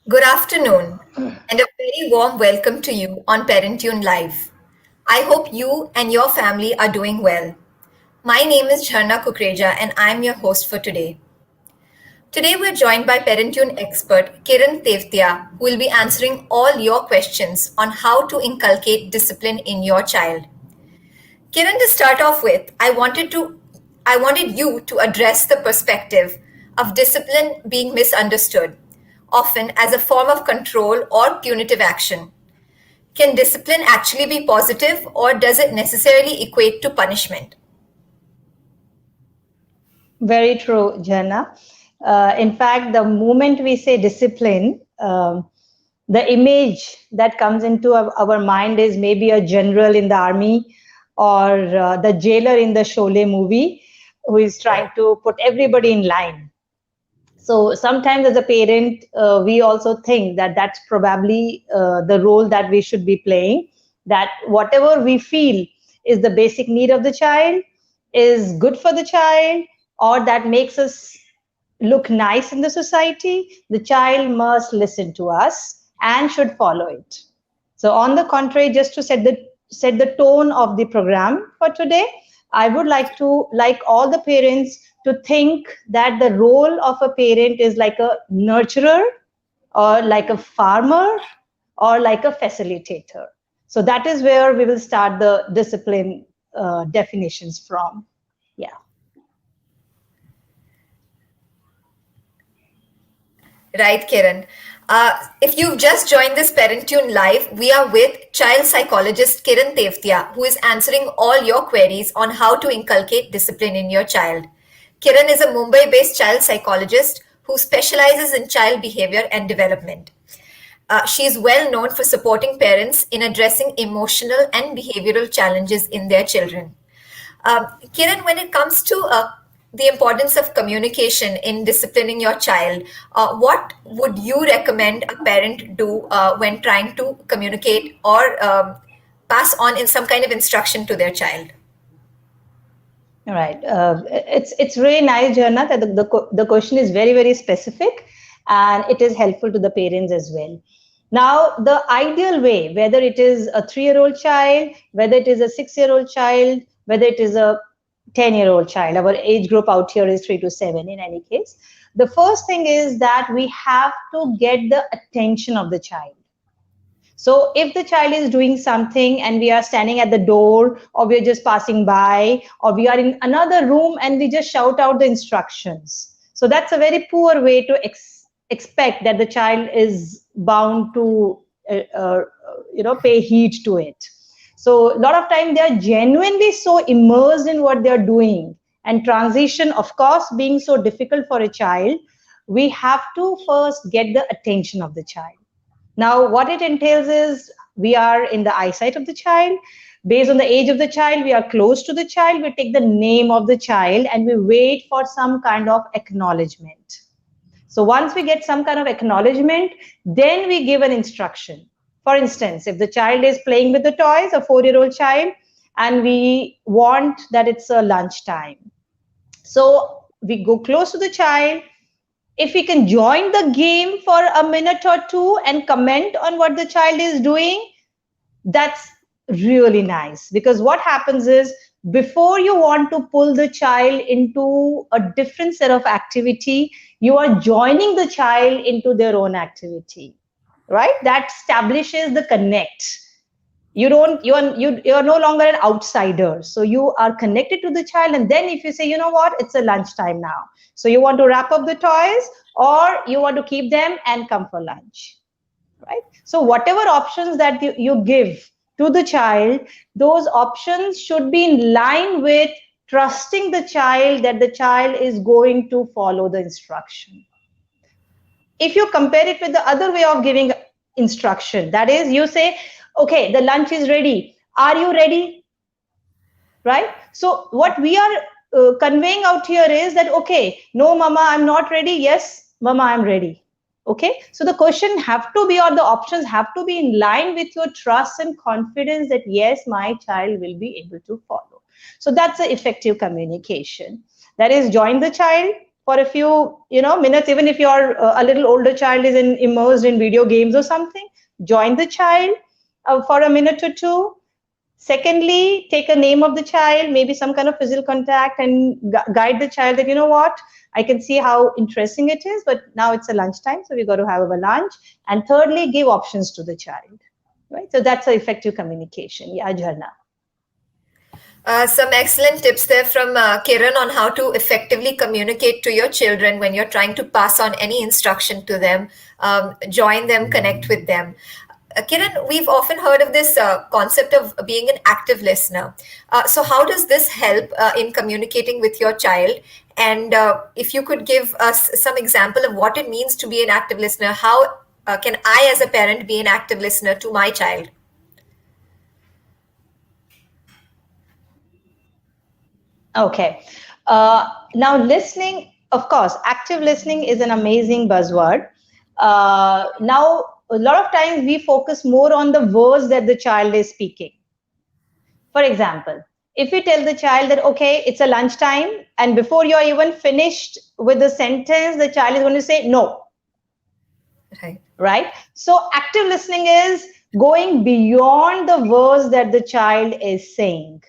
Good afternoon, and a very warm welcome to you on Parentune Live. I hope you and your family are doing well. My name is Jharna Kukreja, and I'm your host for today. Today, we're joined by Parentune expert Kiran Tevtia, who will be answering all your questions on how to inculcate discipline in your child. Kiran, to start off with, I wanted you to address the perspective of discipline being misunderstood, often as a form of control or punitive action. Can discipline actually be positive, or does it necessarily equate to punishment? Very true, Jana. In fact, the moment we say discipline, the image that comes into our mind is maybe a general in the army or the jailer in the Sholay movie who is trying to put everybody in line. So sometimes as a parent, we also think that that's probably the role that we should be playing, that whatever we feel is the basic need of the child, is good for the child, or that makes us look nice in the society, the child must listen to us and should follow it. So on the contrary, just to set the tone of the program for today, I would like all the parents to think that the role of a parent is like a nurturer or like a farmer or like a facilitator. So that is where we will start the discipline definitions from. Yeah. Right, Kiran. If you've just joined this Parentune Live, we are with child psychologist Kiran Tevtia, who is answering all your queries on how to inculcate discipline in your child. Kiran is a Mumbai based child psychologist who specializes in child behavior and development. She is well known for supporting parents in addressing emotional and behavioral challenges in their children. Kiran, when it comes to the importance of communication in disciplining your child, what would you recommend a parent do when trying to communicate or pass on in some kind of instruction to their child? All right. It's really nice, Jana, that the question is very, very specific and it is helpful to the parents as well. Now, the ideal way, whether it is a 3-year-old child, whether it is a 6-year-old child, whether it is a 10-year-old child, our age group out here is 3 to 7 in any case. The first thing is that we have to get the attention of the child. So if the child is doing something and we are standing at the door or we're just passing by or we are in another room and we just shout out the instructions. So that's a very poor way to expect that the child is bound to pay heed to it. So a lot of time they are genuinely so immersed in what they're doing, and transition, of course, being so difficult for a child, we have to first get the attention of the child. Now, what it entails is we are in the eyesight of the child. Based on the age of the child, we are close to the child. We take the name of the child and we wait for some kind of acknowledgement. So once we get some kind of acknowledgement, then we give an instruction. For instance, if the child is playing with the toys, a 4-year-old child, and we want that it's a lunchtime. So we go close to the child. If we can join the game for a minute or two and comment on what the child is doing, that's really nice. Because what happens is, before you want to pull the child into a different set of activity, you are joining the child into their own activity, right? That establishes the connect. You are no longer an outsider, so you are connected to the child. And then if you say, you know what, it's a lunchtime now, so you want to wrap up the toys or you want to keep them and come for lunch, right? So whatever options that you give to the child, those options should be in line with trusting the child that the child is going to follow the instruction. If you compare it with the other way of giving instruction, that is, you say, okay, the lunch is ready, are you ready? Right? So what we are conveying out here is that, okay, no mama, I'm not ready, yes mama, I'm ready. Okay, so the question have to be, or the options have to be in line with your trust and confidence that yes, my child will be able to follow. So that's the effective communication. That is, join the child, for a few, minutes. Even if your a little older child is immersed in video games or something, join the child for a minute or two. Secondly, take a name of the child, maybe some kind of physical contact, and guide the child that, you know what, I can see how interesting it is, but now it's a lunchtime, so we got to have our lunch. And thirdly, give options to the child, right? So that's an effective communication. Yeah, Jharna. Some excellent tips there from Kiran on how to effectively communicate to your children when you're trying to pass on any instruction to them, join them, connect with them. Kiran, we've often heard of this concept of being an active listener. So, how does this help in communicating with your child? And if you could give us some example of what it means to be an active listener, how can I, as a parent, be an active listener to my child? Okay. Now, listening, of course, active listening is an amazing buzzword. Now, a lot of times we focus more on the words that the child is speaking. For example, if we tell the child that, okay, it's a lunchtime, and before you're even finished with the sentence, the child is going to say no. Right. Right? So, active listening is going beyond the words that the child is saying.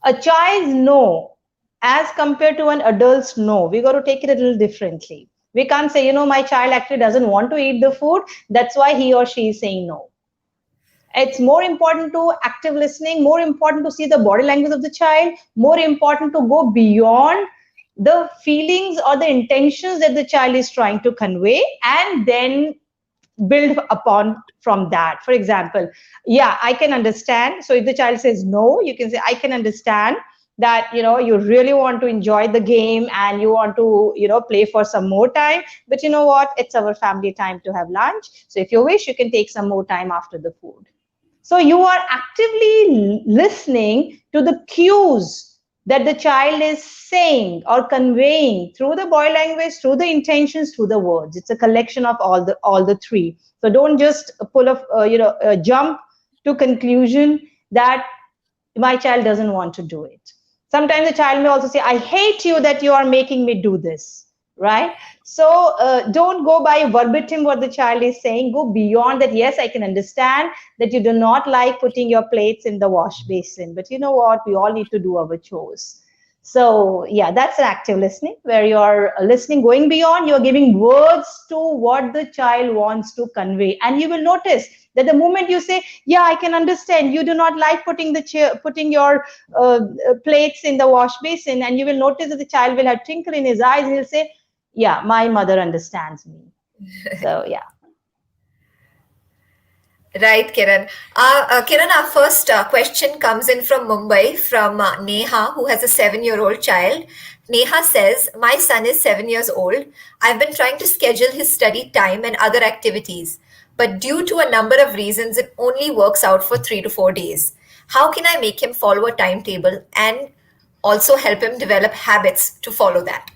A child's no, as compared to an adult's no, we got to take it a little differently. We can't say, my child actually doesn't want to eat the food, that's why he or she is saying no. It's more important to active listening, more important to see the body language of the child, more important to go beyond the feelings or the intentions that the child is trying to convey, and then build upon from that. For example, yeah, I can understand. So if the child says no, you can say, I can understand that you really want to enjoy the game and you want to play for some more time, but you know what, it's our family time to have lunch, so if you wish, you can take some more time after the food. So you are actively listening to the cues that the child is saying or conveying through the body language, through the intentions, through the words. It's a collection of all the three. So don't just pull a jump to conclusion that my child doesn't want to do it. Sometimes the child may also say, I hate you that you are making me do this, right? So don't go by verbatim what the child is saying. Go beyond that. Yes, I can understand that you do not like putting your plates in the wash basin, but you know what? We all need to do our chores. So yeah, that's an active listening where you're listening, going beyond, you're giving words to what the child wants to convey. And you will notice that the moment you say, yeah, I can understand, you do not like putting your plates in the wash basin, and you will notice that the child will have twinkle in his eyes, and he'll say, yeah, my mother understands me. So yeah. Right, Kiran. Kiran, our first question comes in from Mumbai from Neha, who has a 7-year-old child. Neha says, my son is 7 years old. I've been trying to schedule his study time and other activities, but due to a number of reasons, it only works out for 3 to 4 days. How can I make him follow a timetable and also help him develop habits to follow that?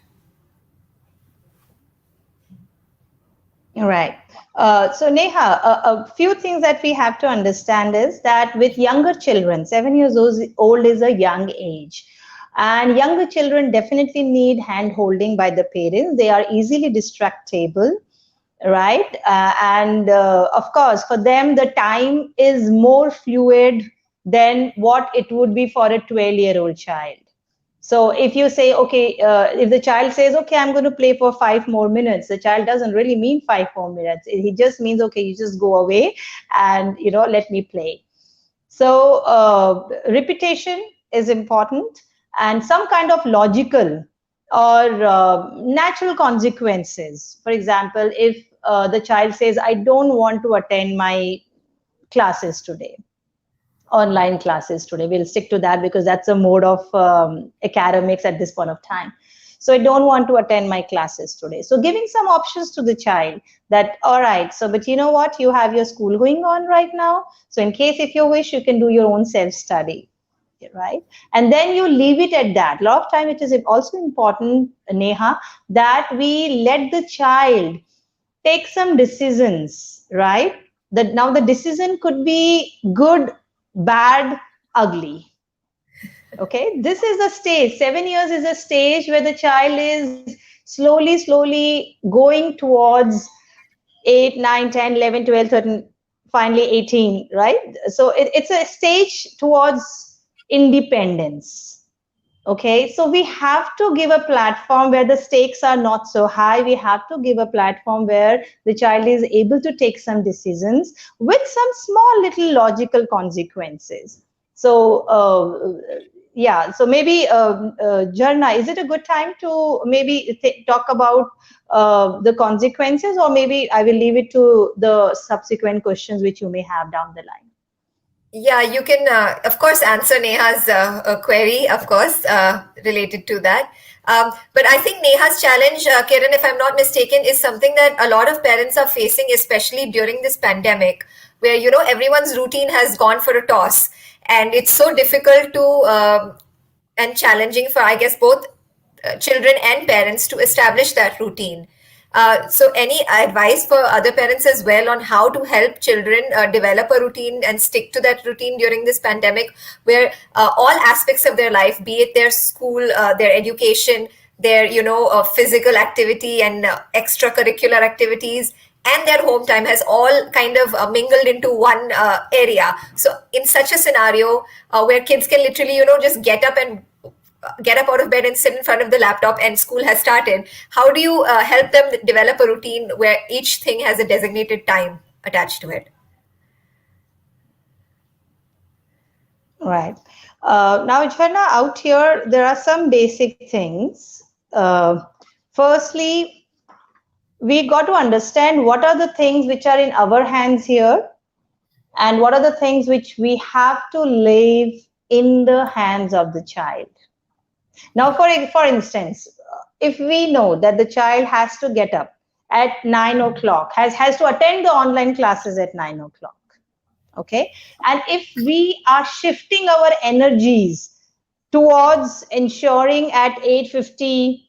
Right. So Neha, a few things that we have to understand is that with younger children, 7 years old is a young age. And younger children definitely need hand holding by the parents. They are easily distractible, right? And of course, for them, the time is more fluid than what it would be for a 12-year-old child. So if you say, okay, if the child says, okay, I'm going to play for 5 more minutes, the child doesn't really mean 5 more minutes. He just means, okay, you just go away and, let me play. So repetition is important, and some kind of logical or natural consequences. For example, if the child says, I don't want to attend my classes today, online classes today. We'll stick to that because that's a mode of academics at this point of time. So I don't want to attend my classes today. So giving some options to the child that, all right, so, but you know what, you have your school going on right now. So in case if you wish, you can do your own self-study, right? And then you leave it at that. A lot of time it is also important, Neha, that we let the child take some decisions, right? That now the decision could be good, bad, ugly. Okay, this is a stage. 7 years is a stage where the child is slowly going towards 8, 9, 10, 11, 12, 13, finally 18, right? So it's a stage towards independence. Okay, so we have to give a platform where the stakes are not so high. We have to give a platform where the child is able to take some decisions with some small little logical consequences. So, yeah, so maybe, Jarna, is it a good time to maybe talk about the consequences, or maybe I will leave it to the subsequent questions which you may have down the line? Yeah, you can, of course, answer Neha's query, of course, related to that. But I think Neha's challenge, Kiran, if I'm not mistaken, is something that a lot of parents are facing, especially during this pandemic, where, everyone's routine has gone for a toss. And it's so difficult to, and challenging for, I guess, both children and parents to establish that routine. So, any advice for other parents as well on how to help children develop a routine and stick to that routine during this pandemic, where all aspects of their life, be it their school, their education, their physical activity and extracurricular activities, and their home time has all kind of mingled into one area. So, in such a scenario where kids can literally just get up out of bed and sit in front of the laptop and school has started, how do you help them develop a routine where each thing has a designated time attached to it? Right. Now, Jharna, out here, there are some basic things. Firstly, we got to understand what are the things which are in our hands here, and what are the things which we have to leave in the hands of the child. Now, for instance, if we know that the child has to get up at 9 o'clock, has to attend the online classes at 9 o'clock, okay, and if we are shifting our energies towards ensuring at 8:50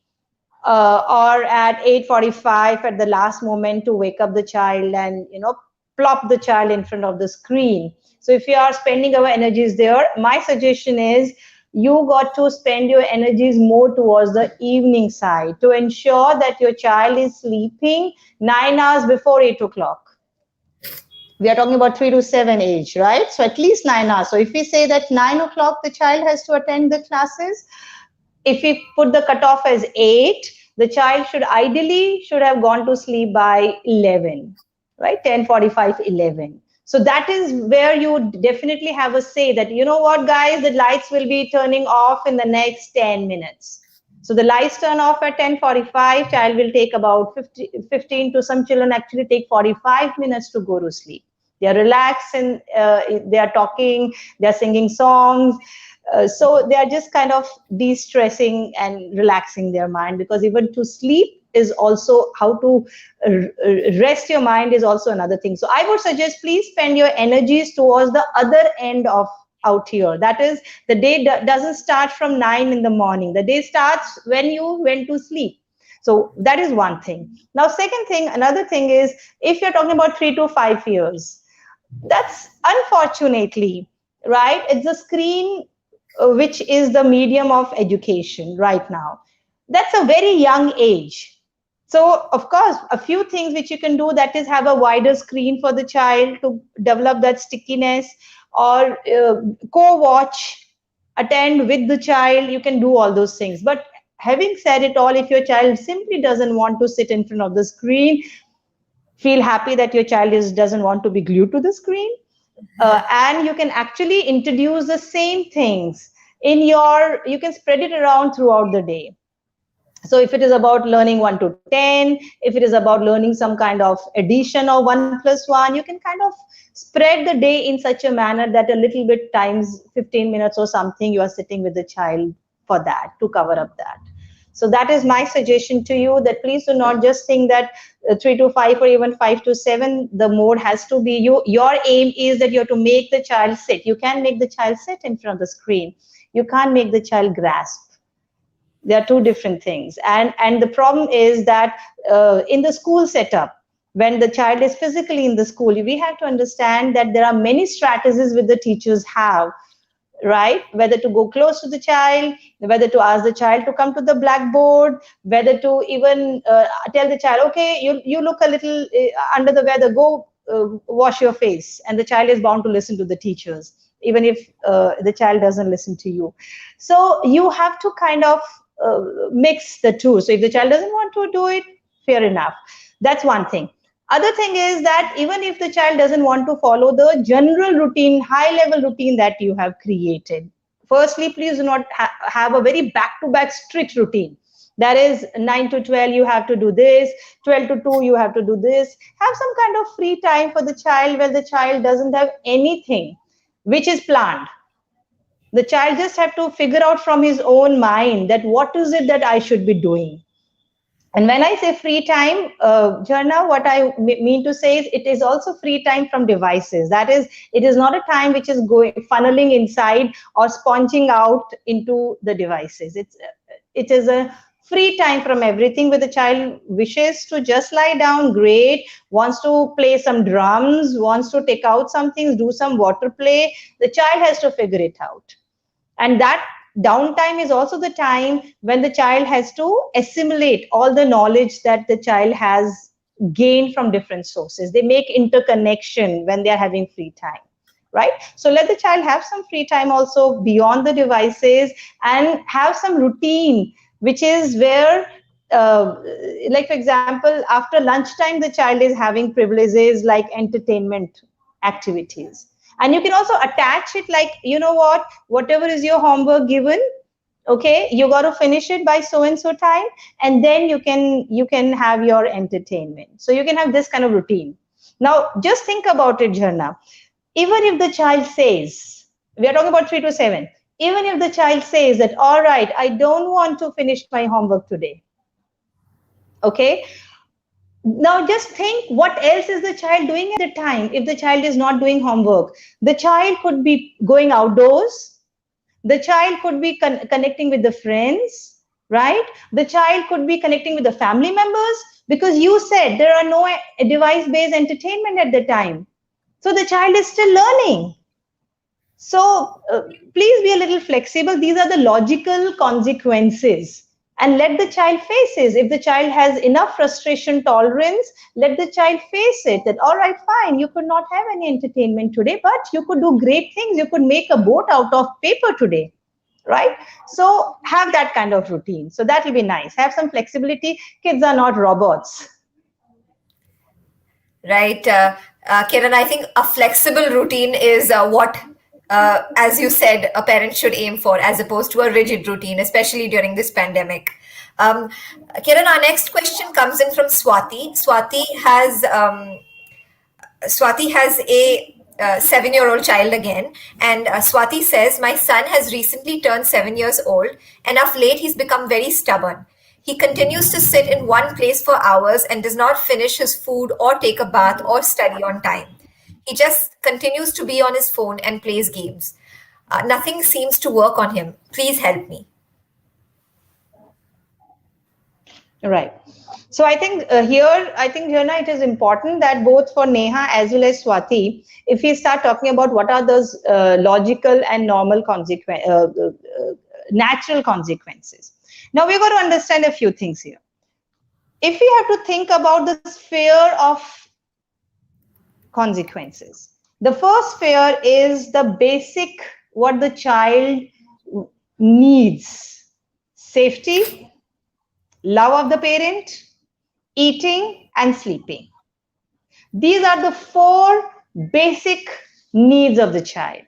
or at 8:45 at the last moment to wake up the child and plop the child in front of the screen. So if you are spending our energies there, my suggestion is you got to spend your energies more towards the evening side to ensure that your child is sleeping 9 hours before 8 o'clock. We are talking about 3 to 7 age, right? So at least 9 hours. So if we say that 9 o'clock the child has to attend the classes, if we put the cutoff as 8, the child should have gone to sleep by 11, right? 10:45, 11. So that is where you definitely have a say that, you know what, guys, the lights will be turning off in the next 10 minutes. So the lights turn off at 10:45, child will take about 15 to some children actually take 45 minutes to go to sleep. They are relaxed and they are talking, they are singing songs. So they are just kind of de-stressing and relaxing their mind, because even to sleep is also how to rest your mind is also another thing. So I would suggest please spend your energies towards the other end of out here. That is, the day doesn't start from 9 in the morning. The day starts when you went to sleep. So that is one thing. Now, second thing, another thing is, if you're talking about 3 to 5 years, that's unfortunately, right, it's a screen which is the medium of education right now. That's a very young age. So, of course, a few things which you can do, that is have a wider screen for the child to develop that stickiness, or co-watch, attend with the child. You can do all those things. But having said it all, if your child simply doesn't want to sit in front of the screen, feel happy that your child doesn't want to be glued to the screen. And you can actually introduce the same things you can spread it around throughout the day. So if it is about learning 1 to 10, if it is about learning some kind of addition or 1+1, you can kind of spread the day in such a manner that a little bit times 15 minutes or something, you are sitting with the child for that, to cover up that. So that is my suggestion to you, that please do not just think that 3 to 5 or even 5 to 7, the mode has to be your aim is that you have to make the child sit. You can make the child sit in front of the screen. You can't make the child grasp. They are two different things. And the problem is that in the school setup, when the child is physically in the school, we have to understand that there are many strategies which the teachers have right? Whether to go close to the child, whether to ask the child to come to the blackboard, whether to even tell the child, okay, you look a little under the weather, go wash your face, and the child is bound to listen to the teachers, even if the child doesn't listen to you. So you have to kind of mix the two. So if the child doesn't want to do it, fair enough. That's one thing. Other thing is that even if the child doesn't want to follow the general routine, high level routine that you have created, firstly, please do not have a very back to back strict routine. That is 9 to 12, you have to do this, 12 to 2, you have to do this. Have some kind of free time for the child where the child doesn't have anything which is planned. The child just have to figure out from his own mind that what is it that I should be doing. And when I say free time, Jarna, what I mean to say is it is also free time from devices. That is, it is not a time which is going funneling inside or sponging out into the devices. It is a free time from everything where the child wishes to just lie down, great, wants to play some drums, wants to take out some things, do some water play. The child has to figure it out. And that downtime is also the time when the child has to assimilate all the knowledge that the child has gained from different sources. They make interconnection when they are having free time, right? So let the child have some free time also beyond the devices, and have some routine, which is where like for example, after lunchtime the child is having privileges like entertainment activities. And you can also attach it like, you know what, whatever is your homework given, okay, you got to finish it by so and so time, and then you can have your entertainment. So you can have this kind of routine. Now just think about it, Jharna. Even if the child says, we are talking about 3 to 7, even if the child says that, all right, I don't want to finish my homework today, okay, now just think what else is the child doing at the time. If the child is not doing homework, the child could be going outdoors, the child could be connecting with the friends, right? The child could be connecting with the family members, because you said there are no device based entertainment at the time. So the child is still learning. So please be a little flexible. These are the logical consequences. And let the child face it. If the child has enough frustration tolerance, let the child face it. That, all right, fine, you could not have any entertainment today, but you could do great things. You could make a boat out of paper today, right? So have that kind of routine. So that will be nice. Have some flexibility. Kids are not robots. Right. Kiran, I think a flexible routine is what, as you said, a parent should aim for, as opposed to a rigid routine, especially during this pandemic. Um, Kiran, our next question comes in from Swati. Swati has a 7-year-old child again, and Swati says, my son has recently turned 7 years old, and of late he's become very stubborn. He continues to sit in one place for hours and does not finish his food or take a bath or study on time. He just continues to be on his phone and plays games. Nothing seems to work on him. Please help me. Right. So I think I think Jana, it is important that both for Neha as well as Swati, if we start talking about what are those logical and normal natural consequences. Now we've got to understand a few things here. If we have to think about the sphere of consequences, the first sphere is the basic what the child needs: safety, love of the parent, eating, and sleeping. These are the 4 basic needs of the child.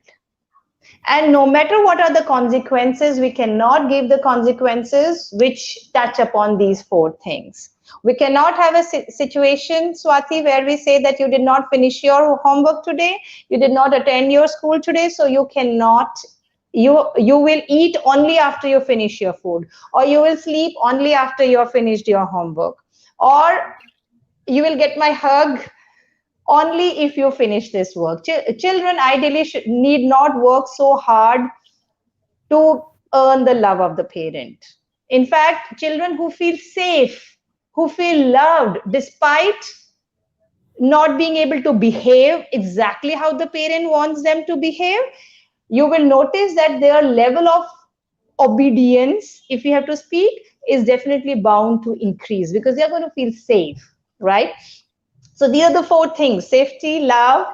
And no matter what are the consequences, we cannot give the consequences which touch upon these 4 things. We cannot have a situation, Swati, where we say that you did not finish your homework today, you did not attend your school today, so you cannot, you will eat only after you finish your food, or you will sleep only after you have finished your homework, or you will get my hug only if you finish this work. Children ideally need not work so hard to earn the love of the parent. In fact, children who feel safe, who feel loved despite not being able to behave exactly how the parent wants them to behave, you will notice that their level of obedience, if we have to speak, is definitely bound to increase because they are going to feel safe, right? So these are the four things: safety, love,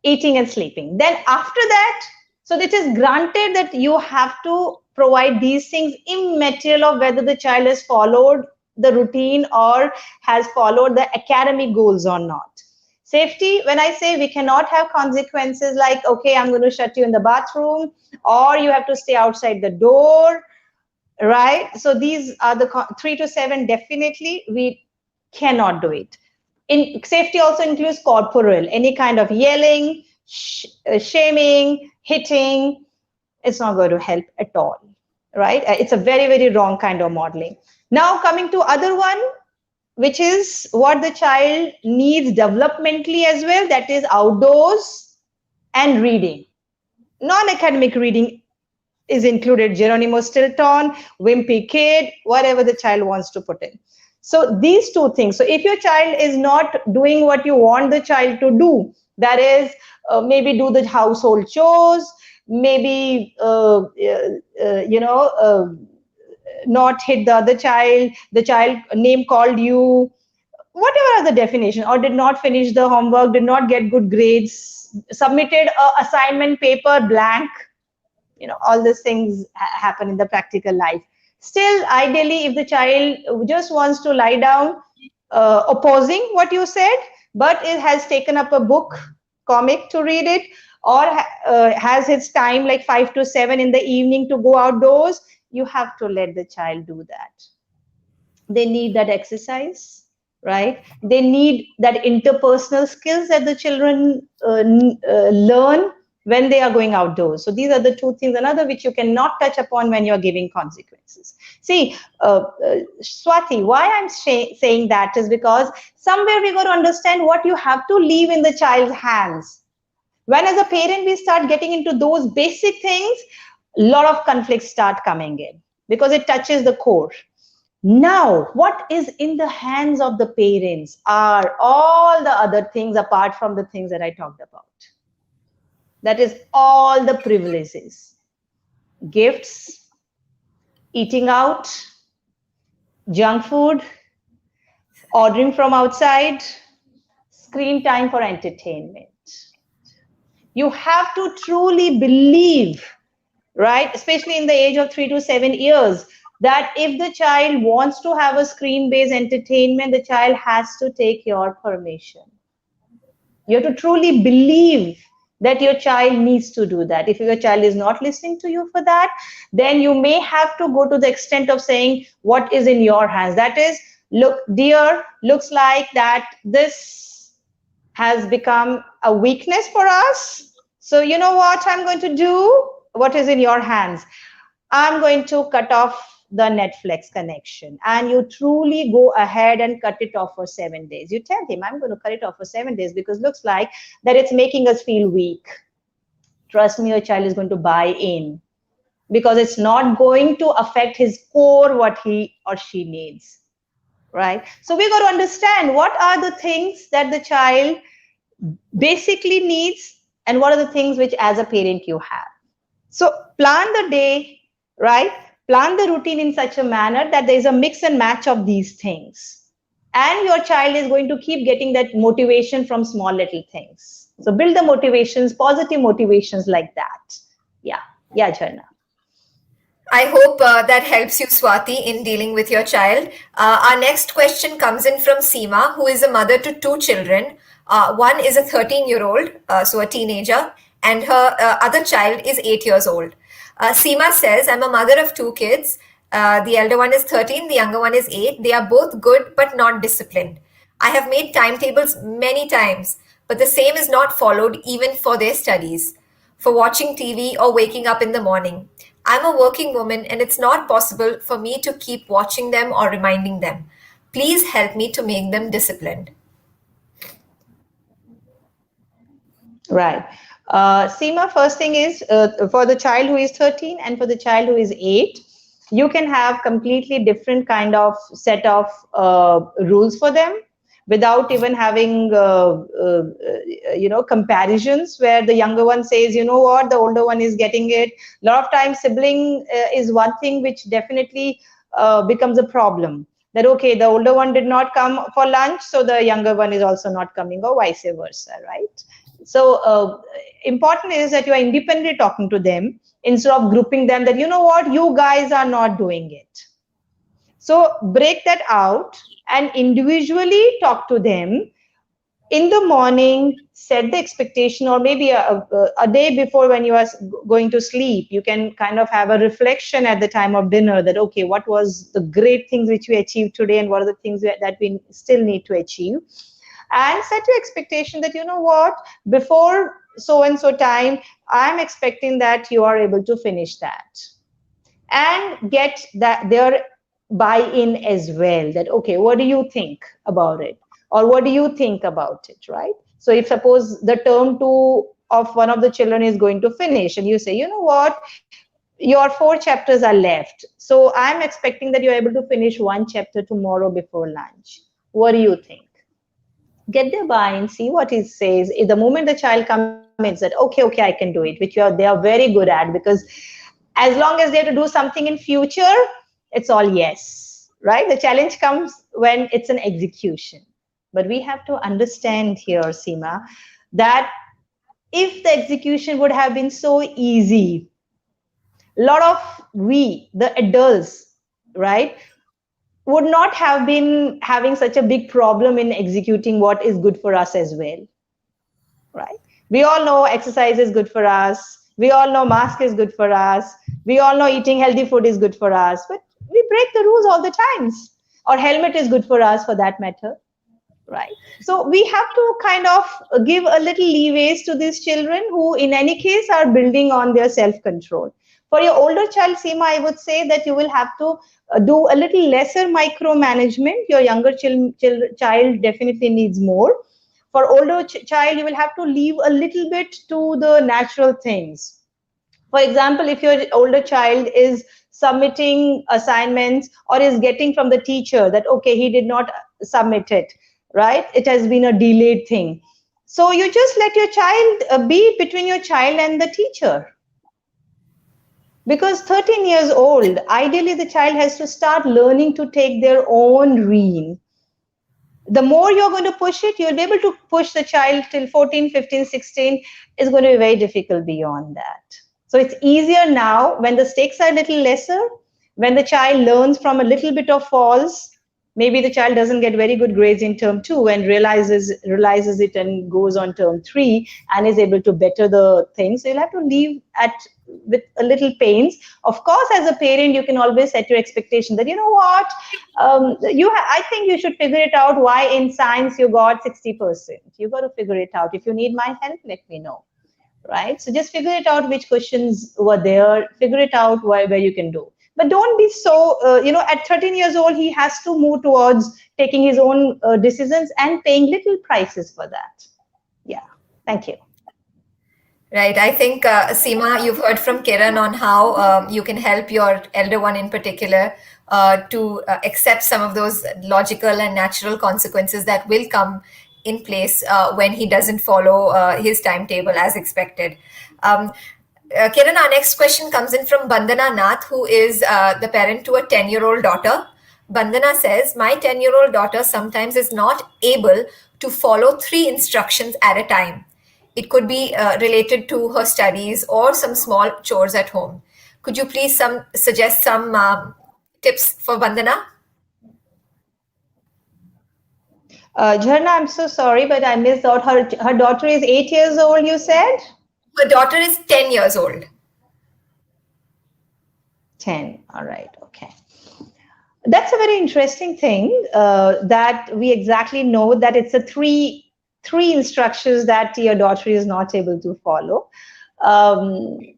eating, and sleeping. Then after that, so it is granted that you have to provide these things immaterial of whether the child has followed the routine or has followed the academic goals or not. Safety, when I say we cannot have consequences like, okay, I'm going to shut you in the bathroom, or you have to stay outside the door, right? So these are the 3 to 7, definitely we cannot do it. In safety also includes corporal, any kind of yelling, shaming, hitting. It's not going to help at all, right? It's a very, very wrong kind of modeling. Now coming to other one, which is what the child needs developmentally as well, that is outdoors and reading. Non-academic reading is included: Geronimo Stilton, Wimpy Kid, whatever the child wants to put in. So these two things. So if your child is not doing what you want the child to do, that is, maybe do the household chores, maybe not hit the child name called you, whatever are the definition, or did not finish the homework, did not get good grades, submitted a assignment paper blank, all these things happen in the practical life. Still, ideally, if the child just wants to lie down, opposing what you said, but it has taken up a book, comic to read it, or has its time like 5 to 7 in the evening to go outdoors, you have to let the child do that. They need that exercise, right? They need that interpersonal skills that the children learn when they are going outdoors. So these are the two things. Another which you cannot touch upon when you're giving consequences. See, Swati, why I'm saying that is because somewhere we got to understand what you have to leave in the child's hands. When as a parent we start getting into those basic things, a lot of conflicts start coming in because it touches the core. Now, what is in the hands of the parents are all the other things apart from the things that I talked about. That is all the privileges: gifts, eating out, junk food, ordering from outside, screen time for entertainment. You have to truly believe, right, especially in the age of 3 to 7 years, that if the child wants to have a screen-based entertainment, the child has to take your permission. You have to truly believe that your child needs to do that. If your child is not listening to you for that, then you may have to go to the extent of saying what is in your hands. That is, look, dear, looks like that this has become a weakness for us. So you know what I'm going to do? What is in your hands? I'm going to cut off the Netflix connection, and you truly go ahead and cut it off for 7 days. You tell him, I'm going to cut it off for 7 days because looks like that it's making us feel weak. Trust me, your child is going to buy in because it's not going to affect his core, what he or she needs, right? So we got to understand what are the things that the child basically needs and what are the things which as a parent you have. So plan the day, right? Plan the routine in such a manner that there is a mix and match of these things. And your child is going to keep getting that motivation from small little things. So build the motivations, positive motivations like that. Yeah, Jharna. I hope that helps you, Swati, in dealing with your child. Our next question comes in from Seema, who is a mother to two children. One is a 13-year-old, so a teenager, and her other child is 8 years old. Seema says, I'm a mother of two kids. The elder one is 13, the younger one is 8. They are both good but not disciplined. I have made timetables many times, but the same is not followed even for their studies, for watching TV or waking up in the morning. I'm a working woman and it's not possible for me to keep watching them or reminding them. Please help me to make them disciplined. Right. Seema, first thing is for the child who is 13 and for the child who is 8, you can have completely different kind of set of rules for them. without even having comparisons where the younger one says, you know what, the older one is getting it. A lot of times sibling is one thing which definitely becomes a problem, that okay, the older one did not come for lunch, so the younger one is also not coming, or vice versa, right? So important is that you are independently talking to them instead of grouping them, that you know what, you guys are not doing it. So break that out and individually talk to them in the morning. Set the expectation, or maybe a day before, when you are going to sleep, you can kind of have a reflection at the time of dinner, that okay, what was the great things which we achieved today, and what are the things that we still need to achieve. And set your expectation that, you know what, before so and so time, I'm expecting that you are able to finish that, and get that their buy-in as well, that okay, what do you think about it, or what do you think about it, right? So if suppose the term 2 of one of the children is going to finish, and you say, you know what, your 4 chapters are left, so I'm expecting that you're able to finish 1 chapter tomorrow before lunch. What do you think? Get their buy-in, see what it says. If the moment the child comes that okay, I can do it, which they are very good at, because as long as they have to do something in future, it's all yes, right? The challenge comes when it's an execution. But we have to understand here, Seema, that if the execution would have been so easy, a lot of we, the adults, right, would not have been having such a big problem in executing what is good for us as well, right? We all know exercise is good for us. We all know mask is good for us. We all know eating healthy food is good for us. But we break the rules all the times. Or helmet is good for us, for that matter, right? So we have to kind of give a little leeways to these children who, in any case, are building on their self-control. For your older child, Seema, I would say that you will have to do a little lesser micromanagement. Your younger child definitely needs more. For older child, you will have to leave a little bit to the natural things. For example, if your older child is submitting assignments, or is getting from the teacher that okay, he did not submit it, right, it has been a delayed thing, so you just let your child be between your child and the teacher. Because 13 years old, ideally the child has to start learning to take their own reign. The more you're going to push it, you'll be able to push the child till 14, 15, 16. Is going to be very difficult beyond that. So it's easier now when the stakes are a little lesser, when the child learns from a little bit of falls. Maybe the child doesn't get very good grades in term 2 and realizes it and goes on term 3 and is able to better the things. So you'll have to leave at with a little pains. Of course, as a parent, you can always set your expectation that, you know what, I think you should figure it out why in science you got 60%. You got to figure it out. If you need my help, let me know, right? So just figure it out which questions were there, figure it out where you can do. But don't be so, at 13 years old, he has to move towards taking his own decisions and paying little prices for that. Yeah, thank you. Right. I think, Seema, you've heard from Kiran on how you can help your elder one in particular to accept some of those logical and natural consequences that will come in place when he doesn't follow his timetable as expected. Kiran, our next question comes in from Bandana Nath, who is the parent to a 10-year-old daughter. Bandana says, my 10-year-old daughter sometimes is not able to follow 3 instructions at a time. It could be related to her studies or some small chores at home. Could you please suggest some tips for Bandana? Jharna, I'm so sorry, but I missed out. Her daughter is 8 years old, you said? Her daughter is 10 years old. 10. All right. Okay. That's a very interesting thing that we exactly know that it's a three instructions that your daughter is not able to follow. I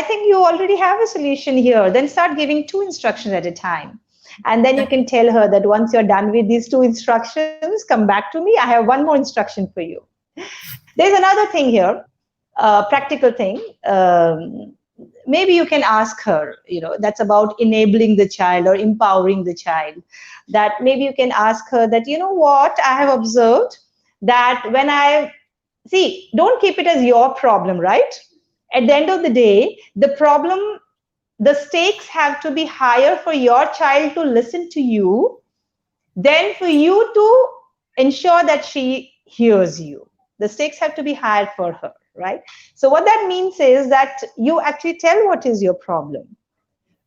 think you already have a solution here. Then start giving 2 instructions at a time. And then you can tell her that once you're done with these 2 instructions, come back to me. I have 1 more instruction for you. There's another thing here, practical thing. maybe you can ask her, that's about enabling the child or empowering the child. That maybe you can ask her that, what I have observed, that when I see, don't keep it as your problem, right? At the end of the day, the stakes have to be higher for your child to listen to you than for you to ensure that she hears you. The stakes have to be higher for her, right? So what that means is that you actually tell what is your problem.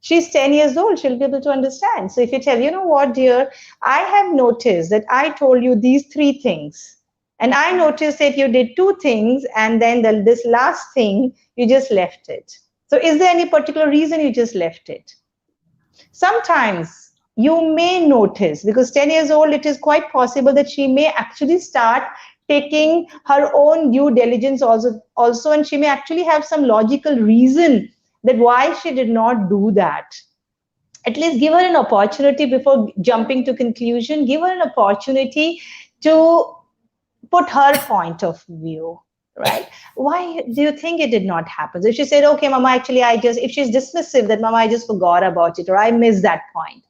She's 10 years old, she'll be able to understand. So if you tell, what, dear, I have noticed that I told you these three things, and I noticed that you did two things, and then this last thing, you just left it. So is there any particular reason you just left it? Sometimes you may notice, because 10 years old, it is quite possible that she may actually start taking her own due diligence also, and she may actually have some logical reason that why she did not do that. At least give her an opportunity before jumping to conclusion. Give her an opportunity to put her point of view, right? Why do you think it did not happen? So if she said, okay, mama, actually, if she's dismissive, that mama, I just forgot about it, or I missed that point.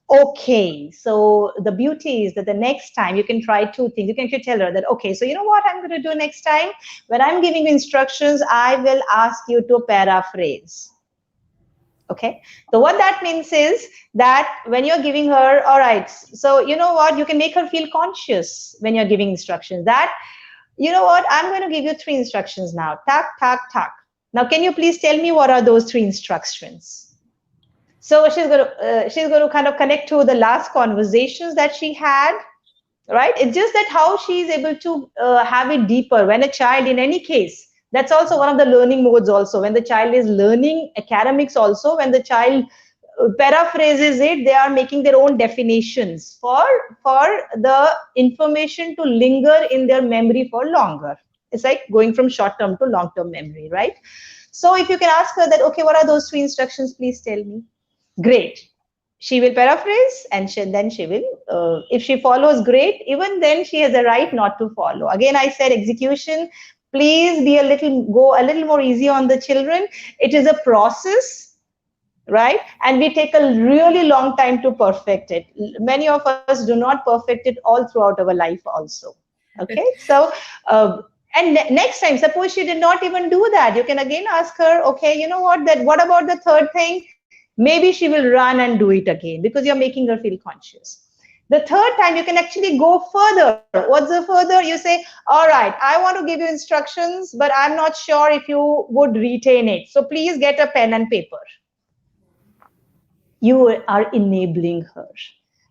Okay, so the beauty is that the next time you can try two things. You can actually tell her that, okay, so you know what I'm going to do next time? When I'm giving you instructions, I will ask you to paraphrase. Okay, so what that means is that when you're giving her, all right, so you know what, you can make her feel conscious when you're giving instructions that, you know what, I'm going to give you three instructions now. Tak, tak, tak. Now, can you please tell me what are those three instructions? So she's going to kind of connect to the last conversations that she had, right? It's just that how she's able to have it deeper when a child, in any case, that's also one of the learning modes also. When the child is learning academics also, when the child paraphrases it, they are making their own definitions for the information to linger in their memory for longer. It's like going from short-term to long-term memory, right? So if you can ask her that, okay, what are those three instructions? Please tell me. Great. She will paraphrase, and then she will, if she follows, great. Even then, she has a right not to follow. Again, I said execution. Please go a little more easy on the children. It is a process, right? And we take a really long time to perfect it. Many of us do not perfect it all throughout our life also. Okay, so and next time, suppose she did not even do that, you can again ask her, okay, you know what about the third thing? Maybe she will run and do it again because you're making her feel conscious. The third time, you can actually go further. What's the further? You say, all right, I want to give you instructions, but I'm not sure if you would retain it. So please get a pen and paper. You are enabling her,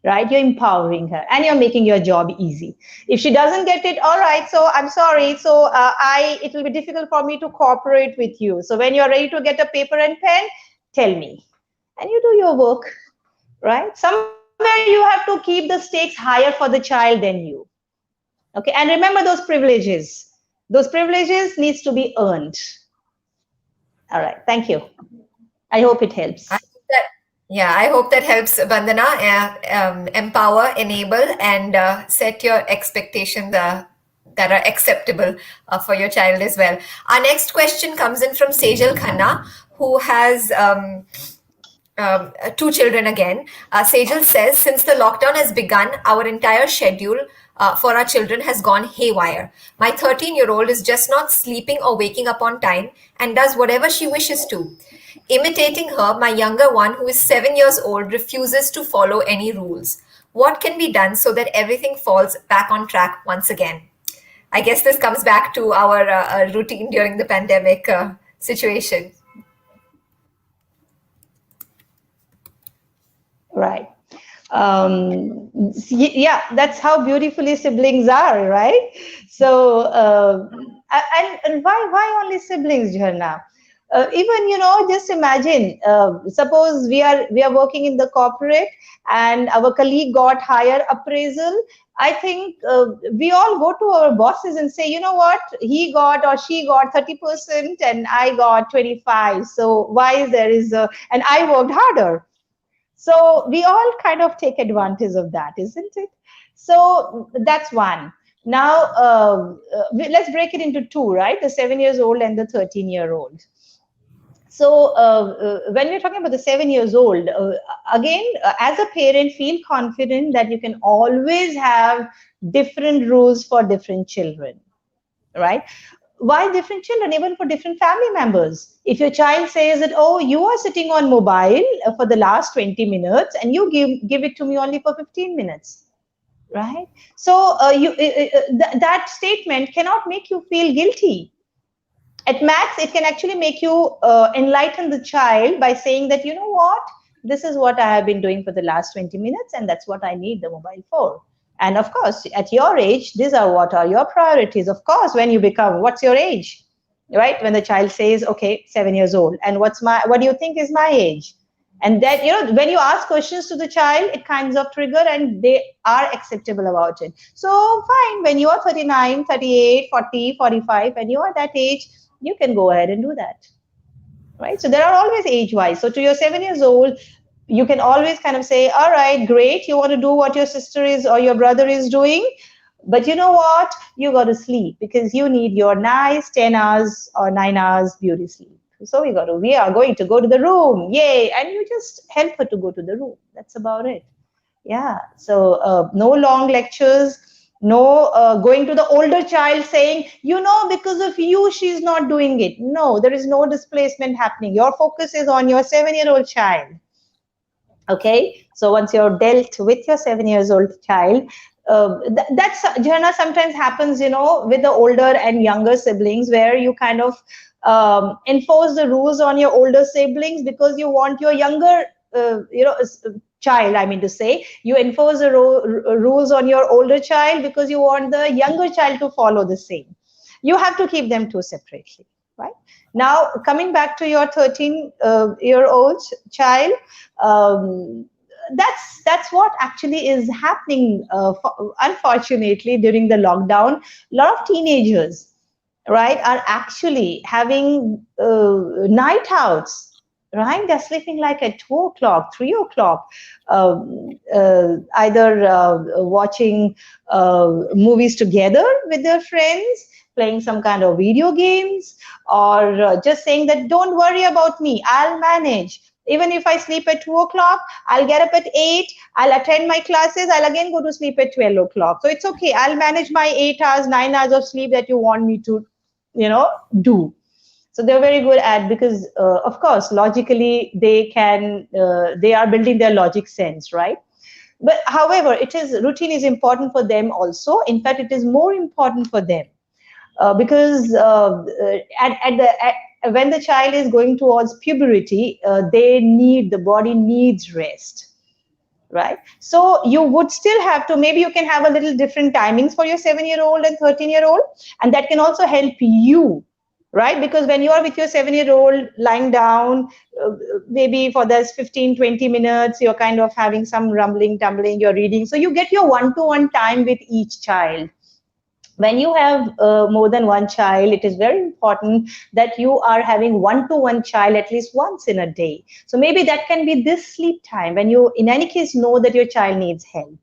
right? You're empowering her, and you're making your job easy. If she doesn't get it, all right, so I'm sorry. So it will be difficult for me to cooperate with you. So when you're ready to get a paper and pen, tell me. And you do your work, right? Somewhere you have to keep the stakes higher for the child than you. Okay, and remember those privileges. Those privileges needs to be earned. All right, thank you. I hope it I helps. hope I hope that helps, Bandana. Empower, enable, and set your expectations that are acceptable for your child as well. Our next question comes in from Sejal Khanna, who has two children again. Sejal says, since the lockdown has begun, our entire schedule for our children has gone haywire. My 13-year-old is just not sleeping or waking up on time and does whatever she wishes to. Imitating her, my younger one, who is 7 years old, refuses to follow any rules. What can be done so that everything falls back on track once again? I guess this comes back to our routine during the pandemic situation. Right. Yeah, that's how beautifully siblings are, right? So and why only siblings, Jharna? Even, just imagine, suppose we are working in the corporate and our colleague got higher appraisal. I think we all go to our bosses and say, you know what, he got or she got 30% and I got 25. So why there is and I worked harder. So we all kind of take advantage of that, isn't it? So that's one. Now, let's break it into two, right? The 7 years old and the 13-year-old. So when we're talking about the 7 years old, again, as a parent, feel confident that you can always have different rules for different children, right? Why different children? Even for different family members. If your child says that, oh, you are sitting on mobile for the last 20 minutes and you give it to me only for 15 minutes, right? So that statement cannot make you feel guilty. At max, it can actually make you enlighten the child by saying that, you know what, this is what I have been doing for the last 20 minutes and that's what I need the mobile for. And of course, at your age, these are what are your priorities. Of course, when you become, what's your age, right? When the child says, okay, 7 years old, and what do you think is my age? And that, when you ask questions to the child, it kinds of trigger and they are acceptable about it. So fine, when you are 39, 38, 40, 45, and you are that age, you can go ahead and do that, right? So there are always age wise. So to your 7 years old, you can always kind of say, all right, great, you want to do what your sister is or your brother is doing, but you know what, you got to sleep because you need your nice 10 hours or 9 hours beauty sleep. So we are going to go to the room, yay, and you just help her to go to the room. That's about it. Yeah. So no long lectures, no going to the older child saying, because of you, she's not doing it. No, there is no displacement happening. Your focus is on your 7 year old child. Okay. So once you're dealt with your 7 years old child, that's Jhana sometimes happens, with the older and younger siblings where you kind of enforce the rules on your older siblings because you want your younger, child, I mean to say, you enforce the rules on your older child because you want the younger child to follow the same. You have to keep them two separately, right? Now, coming back to your 13-year-old child, that's what actually is happening. Unfortunately, during the lockdown, a lot of teenagers, right, are actually having night outs. Right, they're sleeping like at 2 o'clock, 3 o'clock, either watching movies together with their friends, playing some kind of video games, or just saying that don't worry about me, I'll manage. Even if I sleep at 2 o'clock, I'll get up at 8, I'll attend my classes, I'll again go to sleep at 12 o'clock. So it's okay, I'll manage my 8 hours, 9 hours of sleep that you want me to, do. So they're very good at, because of course logically they are building their logic sense, right? But however, routine is important for them also. In fact, it is more important for them because when the child is going towards puberty, the body needs rest, right? So you would still have to, maybe you can have a little different timings for your 7-year-old and 13-year-old, and that can also help you, right? Because when you are with your 7-year-old lying down, maybe for those 15, 20 minutes, you're kind of having some rumbling, tumbling, you're reading. So you get your one-to-one time with each child. When you have more than one child, it is very important that you are having one-to-one child at least once in a day. So maybe that can be this sleep time when you, in any case, know that your child needs help.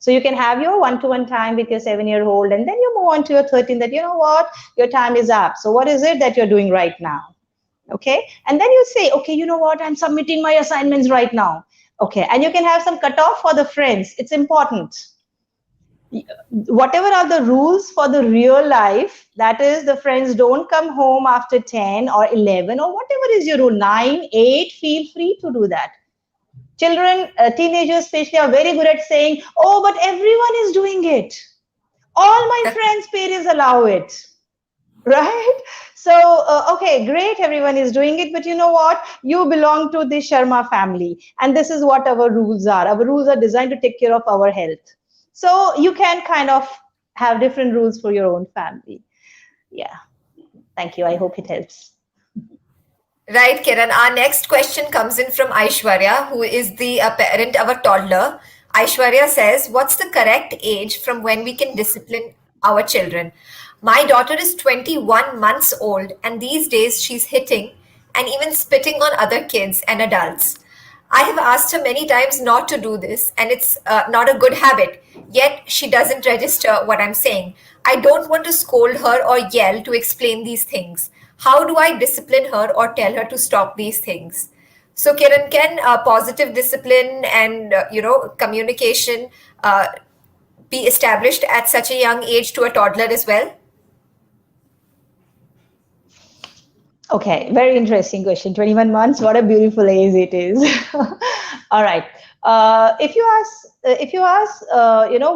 So you can have your one-to-one time with your 7-year-old, and then you move on to your 13, that, you know what, your time is up. So what is it that you're doing right now? Okay. And then you say, okay, you know what, I'm submitting my assignments right now. Okay. And you can have some cutoff for the friends. It's important. Whatever are the rules for the real life, that is, the friends don't come home after 10 or 11 or whatever is your rule, 9, 8, feel free to do that. Children, teenagers especially, are very good at saying, oh, but everyone is doing it. All my friends' parents allow it. Right? So, okay, great, everyone is doing it, but you know what? You belong to the Sharma family, and this is what our rules are. Our rules are designed to take care of our health. So you can kind of have different rules for your own family. Yeah. Thank you. I hope it helps. Right, Kiran. Our next question comes in from Aishwarya, who is the parent of a toddler. Aishwarya says, what's the correct age from when we can discipline our children? My daughter is 21 months old, and these days she's hitting and even spitting on other kids and adults. I have asked her many times not to do this, and it's not a good habit, yet she doesn't register what I'm saying. I don't want to scold her or yell to explain these things. How do I discipline her or tell her to stop these things? So, Kiran, can positive discipline and communication uh, be established at such a young age to a toddler as well? Okay, very interesting question. 21 months, what a beautiful age it is. All right. If you ask,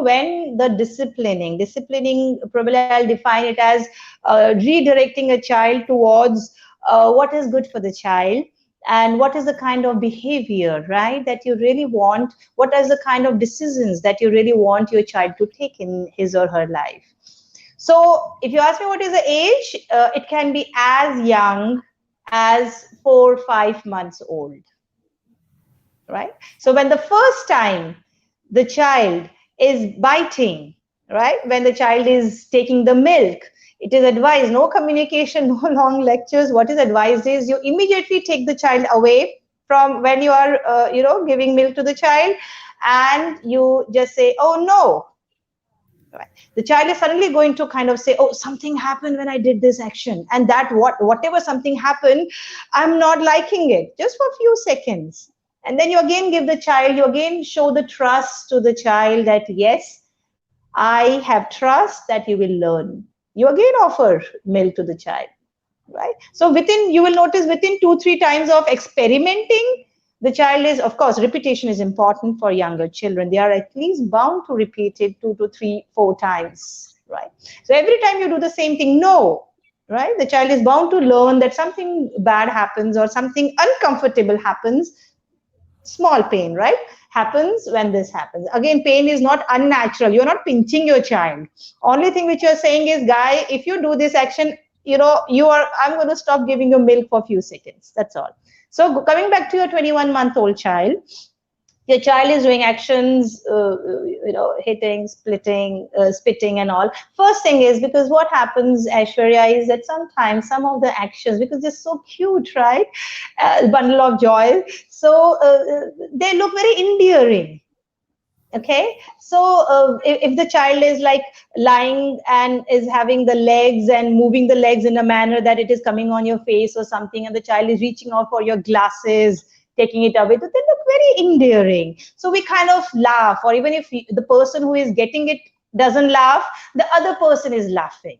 when the disciplining, probably I'll define it as redirecting a child towards what is good for the child and what is the kind of behavior, right, that you really want, what is the kind of decisions that you really want your child to take in his or her life. So, if you ask me what is the age, it can be as young as 4 or 5 months old, right? So, when the first time the child is biting, right, when the child is taking the milk, it is advised no communication, no long lectures. What is advised is you immediately take the child away from when you are, giving milk to the child, and you just say, "Oh no." Right. The child is suddenly going to kind of say, "Oh, something happened when I did this action," and that whatever something happened, I'm not liking it, just for a few seconds. And then you again give the child, you again show the trust to the child that yes, I have trust that you will learn. You again offer milk to the child, right? So within, you will notice within 2 3 times of experimenting, the child is, of course, repetition is important for younger children. They are at least bound to repeat it 2 to 3 4 times, right? So every time you do the same thing, no, right, the child is bound to learn that something bad happens or something uncomfortable happens. Small pain, right, happens when this happens. Again, pain is not unnatural. You're not pinching your child. Only thing which you're saying is, guy, if you do this action, I'm going to stop giving you milk for a few seconds. That's all. So coming back to your 21-month-old child, your child is doing actions, hitting, splitting, spitting, and all. First thing is, because what happens, Aishwarya, is that sometimes some of the actions, because they're so cute, right? Bundle of joy. So they look very endearing. Okay, so if the child is like lying and is having the legs and moving the legs in a manner that it is coming on your face or something, and the child is reaching out for your glasses, taking it away, they look very endearing. So we kind of laugh, or even if the person who is getting it doesn't laugh, the other person is laughing,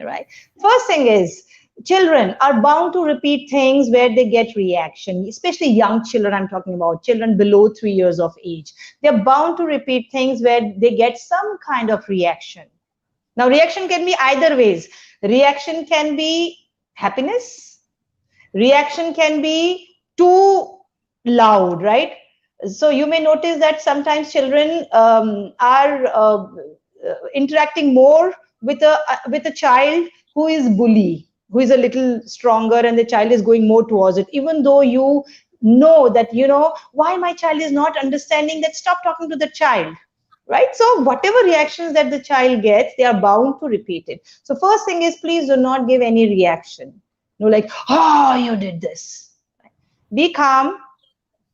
right? First thing is, children are bound to repeat things where they get reaction, especially young children. I'm talking about children below 3 years of age. They're bound to repeat things where they get some kind of reaction. Now, reaction can be either ways. Reaction can be happiness. Reaction can be too loud, right? So you may notice that sometimes children are interacting more with a child who is bully, who is a little stronger, and the child is going more towards it, even though you know that, why my child is not understanding that, stop talking to the child, right? So whatever reactions that the child gets, they are bound to repeat it. So first thing is, please do not give any reaction. No, like, oh, you did this. Be calm,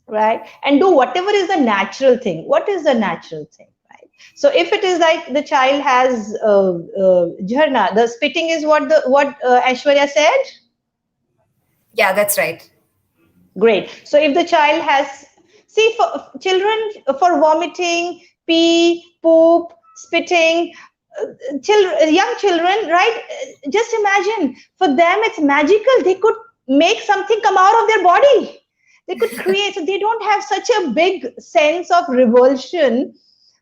right, and do whatever is the natural thing. What is the natural thing, right? So if it is like the child has jharna, the spitting is what Aishwarya said. Yeah, that's right. Great. So if the child has, see, for children, for vomiting, pee, poop, spitting, young children, right? Just imagine, for them it's magical. They could make something come out of their body. They could create. So they don't have such a big sense of revulsion,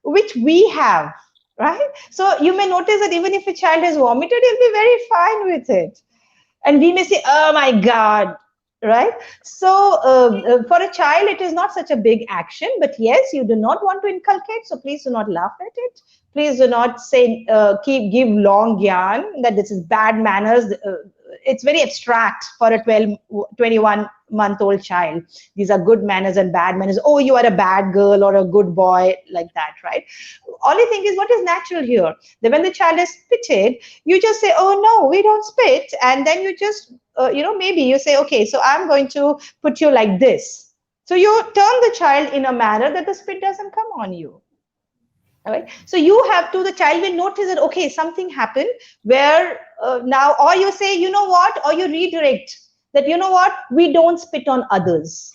which we have, right? So you may notice that even if a child has vomited, he'll be very fine with it, and we may say, oh my god, right? So for a child it is not such a big action, but yes, you do not want to inculcate, so please do not laugh at it. Please do not say, give long gyan that this is bad manners. It's very abstract for a 21-month-old child. These are good manners and bad manners. Oh, you are a bad girl or a good boy, like that, right? Only thing is, what is natural here, that when the child is spitted, you just say, oh no, we don't spit, and then you just maybe you say, okay, so I'm going to put you like this. So you turn the child in a manner that the spit doesn't come on you. All right. So you have to, the child will notice that, okay, something happened where now, or you say, you know what, or you redirect that, you know what, we don't spit on others.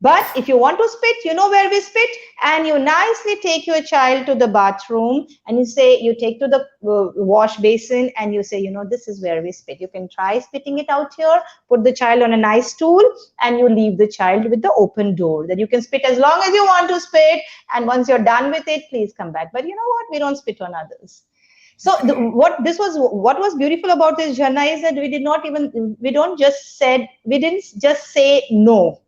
But if you want to spit, you know where we spit, and you nicely take your child to the bathroom and you say, you take to the wash basin and you say, you know, this is where we spit. You can try spitting it out here, put the child on a nice stool, and you leave the child with the open door that you can spit as long as you want to spit. And once you're done with it, please come back. But you know what? We don't spit on others. So what was beautiful about this Jhanna is that we didn't just say no.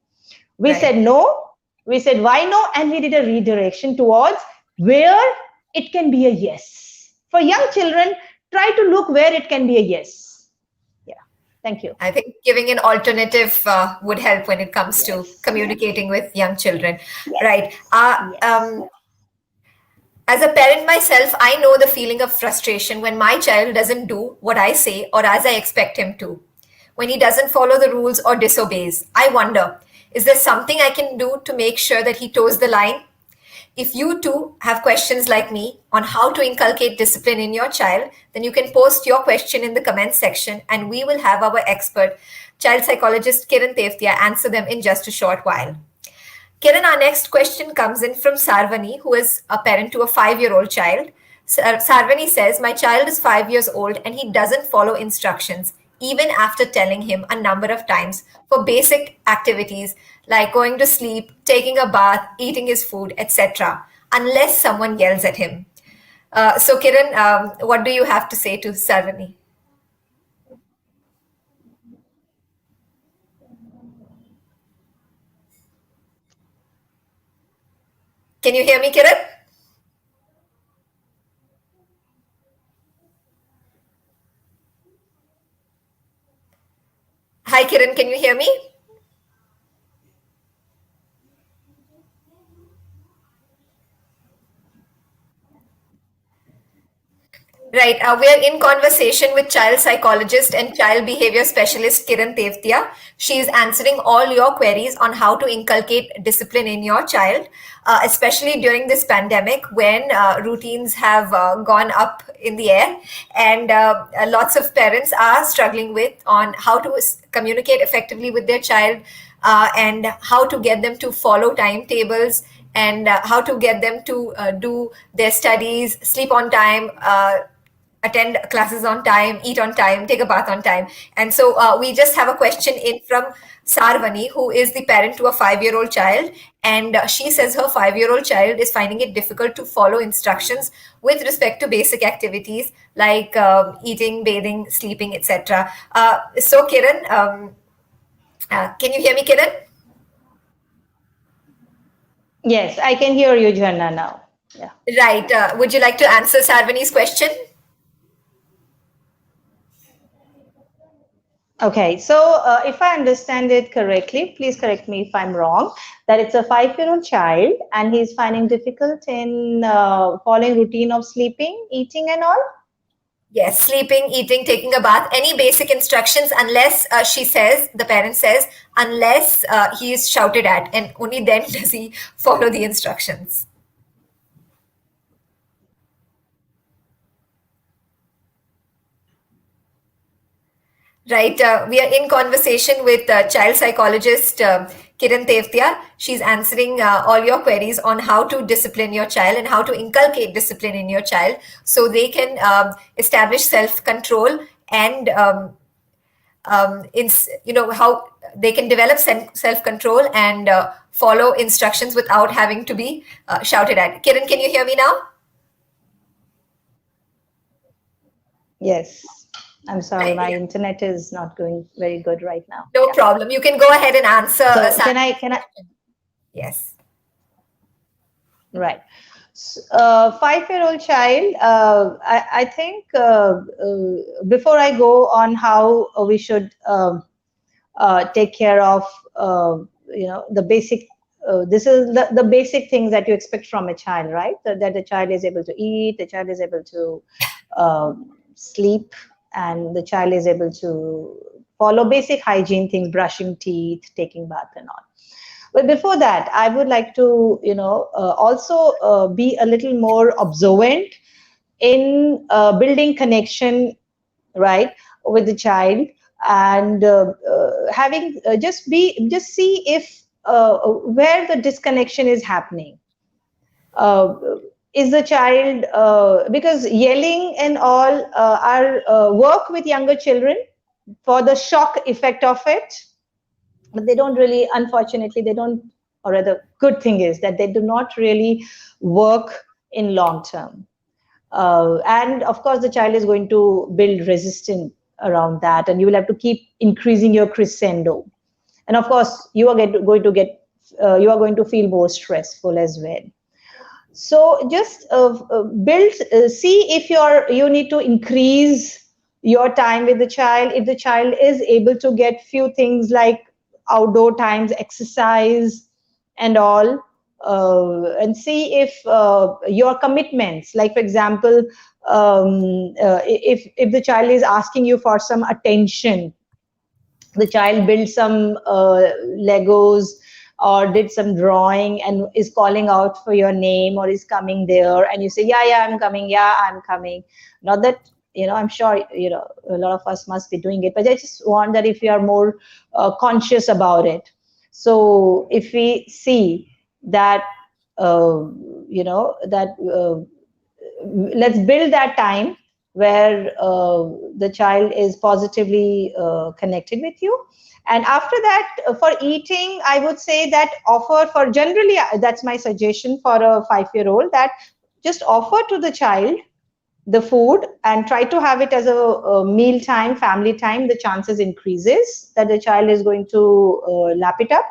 We Right. said no, we said why no, and we did a redirection towards where it can be a yes. For young children, try to look where it can be a yes. Yeah, thank you. I think giving an alternative would help when it comes to Yes, communicating with young children. yes, Right. yes. As a parent myself, I know the feeling of frustration when my child doesn't do what I say or as I expect him to. When he doesn't follow the rules or disobeys, I wonder, is there something I can do to make sure that he toes the line? If you too have questions like me on how to inculcate discipline in your child, then you can post your question in the comments section and we will have our expert, child psychologist Kiran Teftia, answer them in just a short while. Kiran, our next question comes in from Sarvani, who is a parent to a 5-year-old child. Sarvani says, my child is 5 years old and he doesn't follow instructions, even after telling him a number of times for basic activities like going to sleep, taking a bath, eating his food, etc., unless someone yells at him. So, Kiran, what do you have to say to Sarvani? Can you hear me, Kiran? Hi, Kiran, can you hear me? Right. We are in conversation with child psychologist and child behavior specialist Kiran Tevtia. She is answering all your queries on how to inculcate discipline in your child, especially during this pandemic when routines have gone up in the air and lots of parents are struggling with on how to communicate effectively with their child and how to get them to follow timetables and how to get them to do their studies, sleep on time, attend classes on time, eat on time, take a bath on time. And so we just have a question in from Sarvani, who is the parent to a 5-year-old child. And she says her 5-year-old child is finding it difficult to follow instructions with respect to basic activities like eating, bathing, sleeping, etc. So, Kiran, can you hear me, Kiran? Yes, I can hear you, Jhanna, now. Yeah. Right. Would you like to answer Sarvani's question? Okay, so if I understand it correctly, please correct me if I'm wrong, that it's a 5-year-old child and he's finding difficult in following routine of sleeping, eating and all? Yes, sleeping, eating, taking a bath, any basic instructions, unless she says, the parent says, unless he is shouted at, and only then does he follow the instructions. Right. We are in conversation with child psychologist Kiran Tevtia. She's answering all your queries on how to discipline your child and how to inculcate discipline in your child so they can establish self control and how they can develop self control and follow instructions without having to be shouted at. Kiran, can you hear me now? Yes. I'm sorry, Right. my internet is not going very good right now. No Yeah. problem. You can go ahead and answer. So can I, Yes. right. 5-year-old child, I think before I go on how we should take care of, the basic, this is the basic things that you expect from a child, right? That the child is able to eat, the child is able to sleep, and the child is able to follow basic hygiene things, brushing teeth, taking bath and all. But before that, I would like to, also be a little more observant in building connection right, with the child, and having just see if where the disconnection is happening. uh, is the child because yelling and all are work with younger children for the shock effect of it, but they don't really, unfortunately they don't, or rather good thing is that they do not really work in long term. And of course the child is going to build resistance around that, and you will have to keep increasing your crescendo, and of course you are going to get you are going to feel more stressful as well. So just build, see if you need to increase your time with the child. If the child is able to get few things like outdoor times, exercise, and all, and see if your commitments, like for example, if the child is asking you for some attention, the child built some legos or did some drawing and is calling out for your name or is coming there, and you say, yeah, I'm coming, yeah, I'm coming. Not that, I'm sure a lot of us must be doing it, but I just want that if you are more conscious about it. So if we see that that let's build that time where the child is positively connected with you. And after that, for eating, I would say that offer for generally, that's my suggestion for a 5-year-old, that just offer to the child the food and try to have it as a meal time, family time. The chances increases that the child is going to lap it up.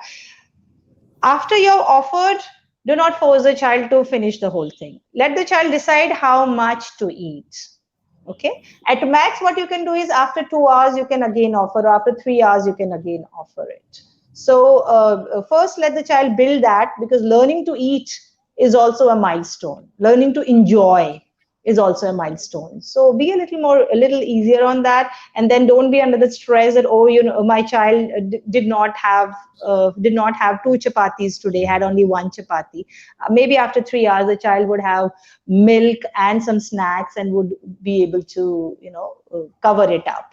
After you've offered, do not force the child to finish the whole thing. Let the child decide how much to eat. Okay. At max, what you can do is after 2 hours, you can again offer, or after 3 hours, you can again offer it. So, first, let the child build that, because learning to eat is also a milestone. Learning to enjoy is also a milestone. So be a little easier on that, and then don't be under the stress that, oh, my child did not have two chapatis today, had only one chapati. Maybe after 3 hours, the child would have milk and some snacks and would be able to cover it up.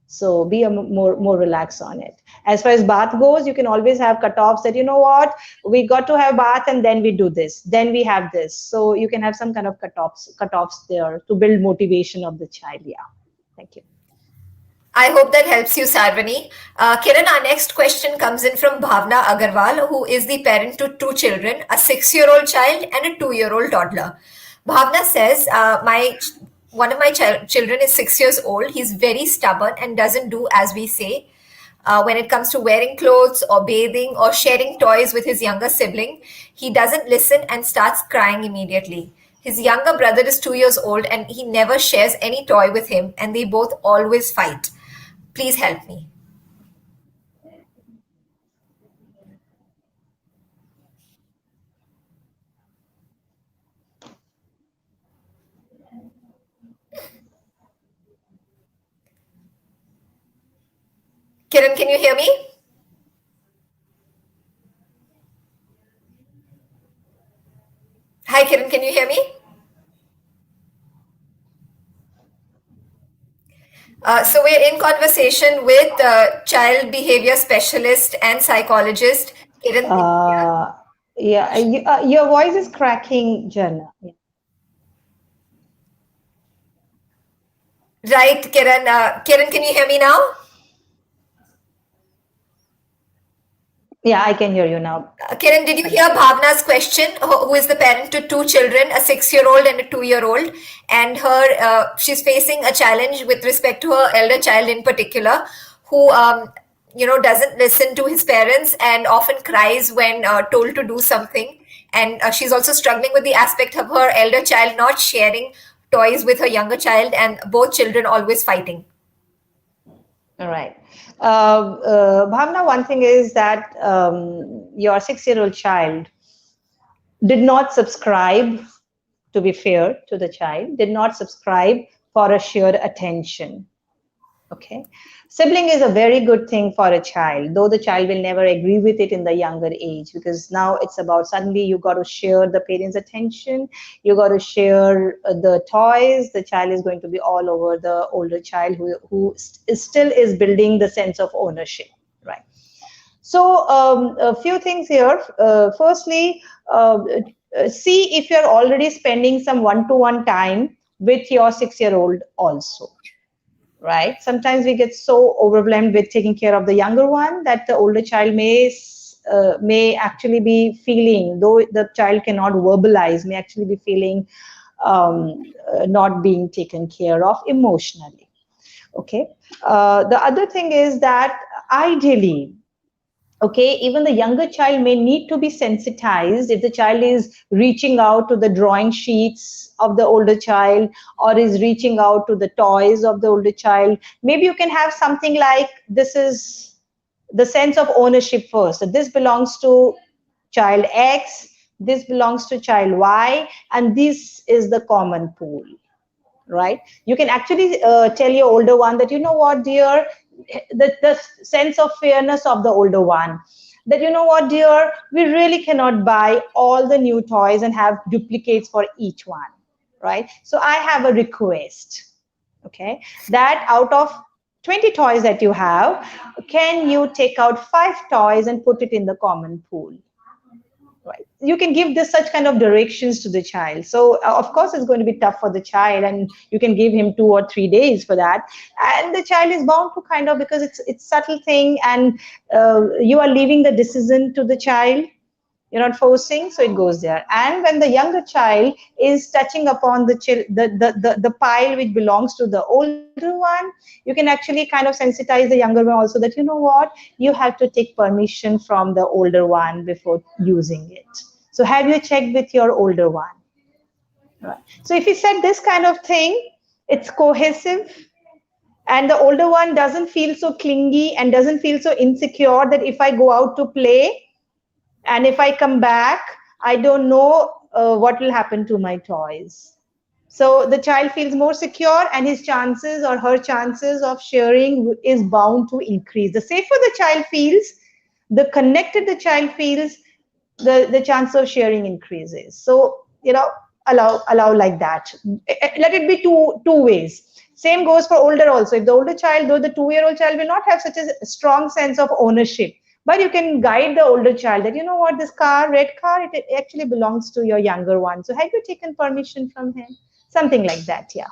So be more relaxed on it. As far as bath goes, you can always have cutoffs that, we got to have bath and then we do this, then we have this. So you can have some kind of cutoffs there to build motivation of the child. Yeah. Thank you. I hope that helps you, Sarvani. Kiran, our next question comes in from Bhavna Agarwal, who is the parent to two children, a 6-year-old child and a 2-year-old toddler. Bhavna says, "My one of my children is 6 years old. He's very stubborn and doesn't do as we say. When it comes to wearing clothes or bathing or sharing toys with his younger sibling, he doesn't listen and starts crying immediately. His younger brother is 2 years old and he never shares any toy with him, and they both always fight. Please help me." Kiran, can you hear me? Hi, Kiran, can you hear me? So we're in conversation with child behavior specialist and psychologist Kiran. Uh, yeah, your voice is cracking, Jana. Right, Kiran. Kiran, can you hear me now? Yeah, I can hear you now. Kiran, did you hear Bhavna's question? Who is the parent to two children, a 6-year-old and a 2-year-old, and she's facing a challenge with respect to her elder child in particular, who doesn't listen to his parents and often cries when told to do something, and she's also struggling with the aspect of her elder child not sharing toys with her younger child, and both children always fighting. All right. Bhavna, one thing is that your 6-year-old child did not subscribe, to be fair to the child, did not subscribe for a sheer attention. Okay. Sibling is a very good thing for a child, though the child will never agree with it in the younger age, because now it's about suddenly you got to share the parents' attention, you got to share the toys. The child is going to be all over the older child who still is building the sense of ownership, right? So, a few things here. Firstly, see if you're already spending some one-to-one time with your 6-year-old also, right? Sometimes we get so overwhelmed with taking care of the younger one that the older child may actually be feeling, though the child cannot verbalize, may actually be feeling not being taken care of emotionally. Okay. The other thing is that ideally, okay, even the younger child may need to be sensitized if the child is reaching out to the drawing sheets of the older child or is reaching out to the toys of the older child. Maybe you can have something like, this is the sense of ownership first. So this belongs to child X, this belongs to child Y, and this is the common pool, right? You can actually tell your older one that, you know what, dear, the sense of fairness of the older one, that, you know what, dear, we really cannot buy all the new toys and have duplicates for each one, right? So I have a request, okay, that out of 20 toys that you have, can you take out 5 toys and put it in the common pool? Right, you can give this such kind of directions to the child. So of course it's going to be tough for the child, and you can give him 2 or 3 days for that, and the child is bound to kind of, because it's subtle thing, and you are leaving the decision to the child, you're not forcing, so it goes there. And when the younger child is touching upon the pile which belongs to the older one, you can actually kind of sensitize the younger one also, that, you know what, you have to take permission from the older one before using it. So have you checked with your older one? Right. So if you said this kind of thing, it's cohesive, and the older one doesn't feel so clingy and doesn't feel so insecure that if I go out to play and if I come back, I don't know what will happen to my toys. So the child feels more secure, and his chances or her chances of sharing is bound to increase. The safer the child feels, the connected the child feels, the chance of sharing increases. So, allow like that. Let it be two ways. Same goes for older also. If the older child, though the 2-year-old child will not have such a strong sense of ownership, but you can guide the older child that, you know what, this car, red car, it actually belongs to your younger one. So have you taken permission from him? Something like that, yeah.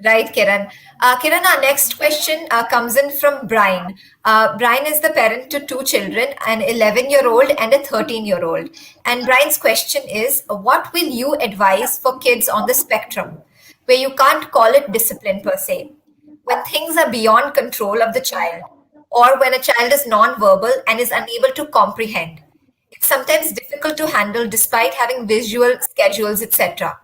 Right, Kiran. Kiran, our next question comes in from Brian. Brian is the parent to two children, an 11-year-old and a 13-year-old. And Brian's question is, what will you advise for kids on the spectrum, where you can't call it discipline per se, when things are beyond control of the child, or when a child is non-verbal and is unable to comprehend? It's sometimes difficult to handle despite having visual schedules, etc.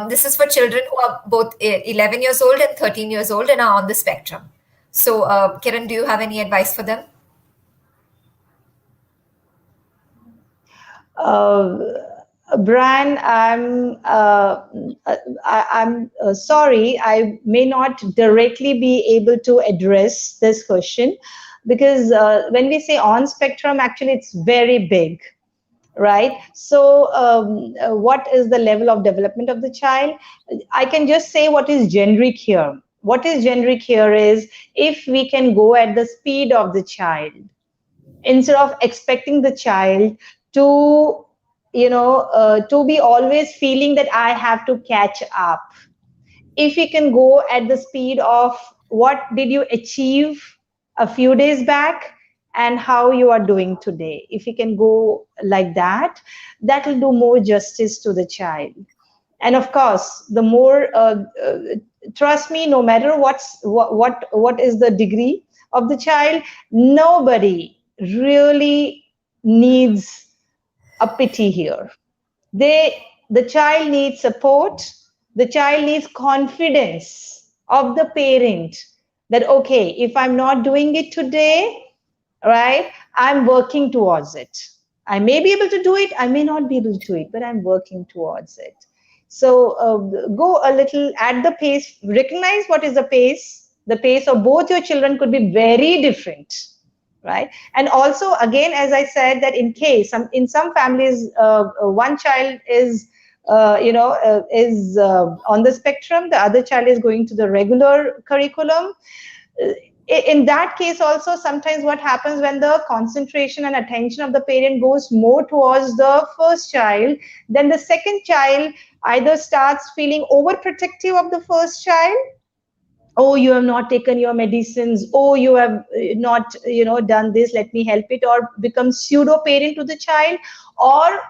This is for children who are both 11 years old and 13 years old and are on the spectrum. So, Kiran, do you have any advice for them? Uh, Brian, I'm sorry, I may not directly be able to address this question, because when we say on spectrum, actually it's very big, right? So, what is the level of development of the child? I can just say what is generic here. What is generic here is, if we can go at the speed of the child, instead of expecting the child to, to be always feeling that I have to catch up. If you can go at the speed of what did you achieve a few days back and how you are doing today, if you can go like that, that will do more justice to the child. And of course, the more trust me, no matter what is the degree of the child, nobody really needs a pity here. The child needs support, the child needs confidence of the parent, that, okay, if I'm not doing it today, right, I'm working towards it. I may be able to do it, I may not be able to do it, but I'm working towards it. So go a little at the pace, recognize what is the pace. The pace of both your children could be very different, right? And also, again, as I said, that in case in some families, one child is on the spectrum, the other child is going to the regular curriculum. Uh, in that case also, sometimes what happens, when the concentration and attention of the parent goes more towards the first child, then the second child either starts feeling overprotective of the first child. Oh, you have not taken your medicines. Oh, you have not done this, let me help it. Or becomes pseudo parent to the child, or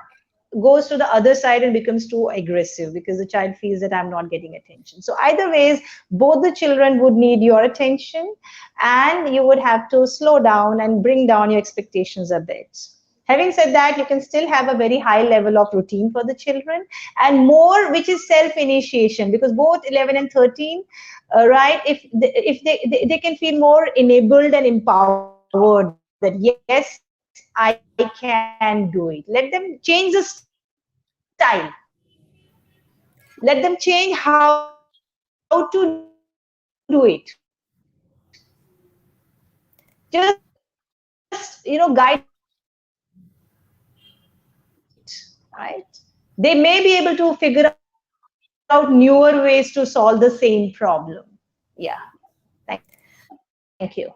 goes to the other side and becomes too aggressive because the child feels that I'm not getting attention. So either ways, both the children would need your attention, and you would have to slow down and bring down your expectations a bit. Having said that, you can still have a very high level of routine for the children, and more which is self initiation, because both 11 and 13, right, if they can feel more enabled and empowered, that yes, I can do it, let them change the style, let them change how to do it, just guide them a bit, right? They may be able to figure out newer ways to solve the same problem. Yeah. Thank you.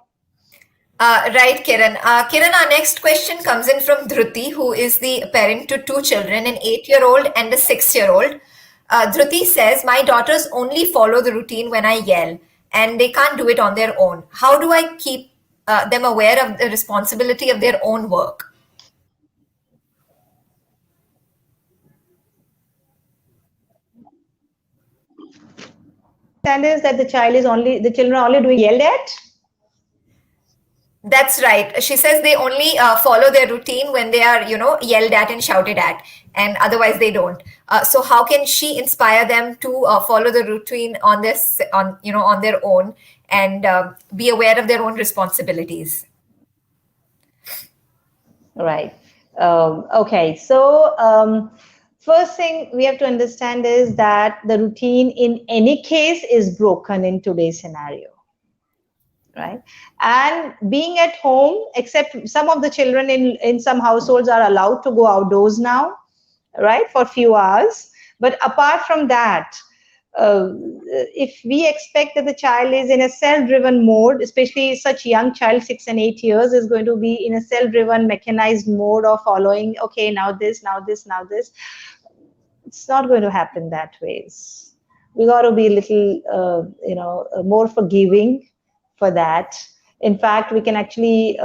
Right, Kiran. Kiran, our next question comes in from Dhruti, who is the parent to two children, an 8-year-old and a 6-year-old. Dhruti says, my daughters only follow the routine when I yell, and they can't do it on their own. How do I keep them aware of the responsibility of their own work? Understand is that the children are only doing yelled at. That's right. She says they only follow their routine when they are, yelled at and shouted at, and otherwise they don't. So how can she inspire them to follow the routine on their own, and be aware of their own responsibilities? Right. Okay. So, first thing we have to understand is that the routine in any case is broken in today's scenario, right? And being at home, except some of the children in some households are allowed to go outdoors now, right, for a few hours. But apart from that, uh, if we expect that the child is in a self-driven mode, especially such young child, 6 and 8 years, is going to be in a self-driven mechanized mode of following, okay, now this, now this, now this, it's not going to happen that ways. We got to be a little more forgiving for that. In fact, we can actually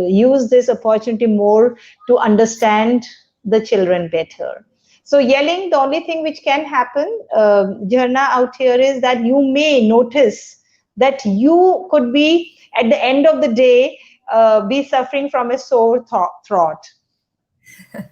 use this opportunity more to understand the children better. So yelling, the only thing which can happen, Jharna, out here, is that you may notice that you could be at the end of the day be suffering from a sore throat,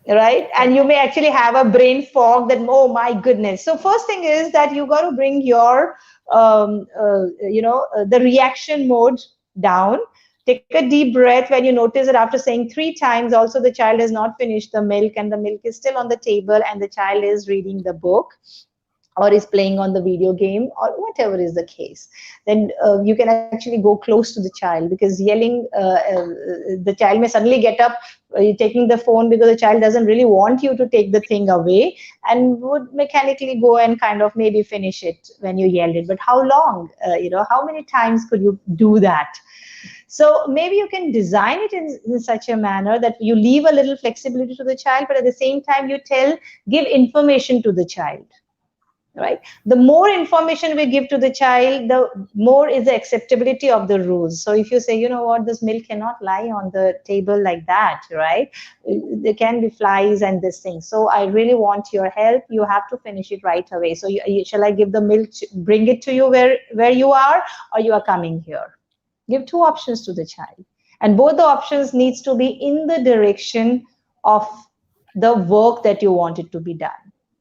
right? And you may actually have a brain fog, that, oh my goodness. So first thing is that you got to bring your the reaction mode down. Take a deep breath when you notice that after saying 3 times also the child has not finished the milk, and the milk is still on the table, and the child is reading the book or is playing on the video game or whatever is the case. Then you can actually go close to the child, because yelling, the child may suddenly get up, taking the phone, because the child doesn't really want you to take the thing away, and would mechanically go and kind of maybe finish it when you yelled it. But how long, how many times could you do that? So maybe you can design it in such a manner that you leave a little flexibility to the child, but at the same time you give information to the child, right? The more information we give to the child, the more is the acceptability of the rules. So if you say, you know what, this milk cannot lie on the table like that, right? There can be flies and this thing, so I really want your help, you have to finish it right away. So shall I give the milk, bring it to you where you are, or you are coming here? Give 2 options to the child, and both the options needs to be in the direction of the work that you want it to be done,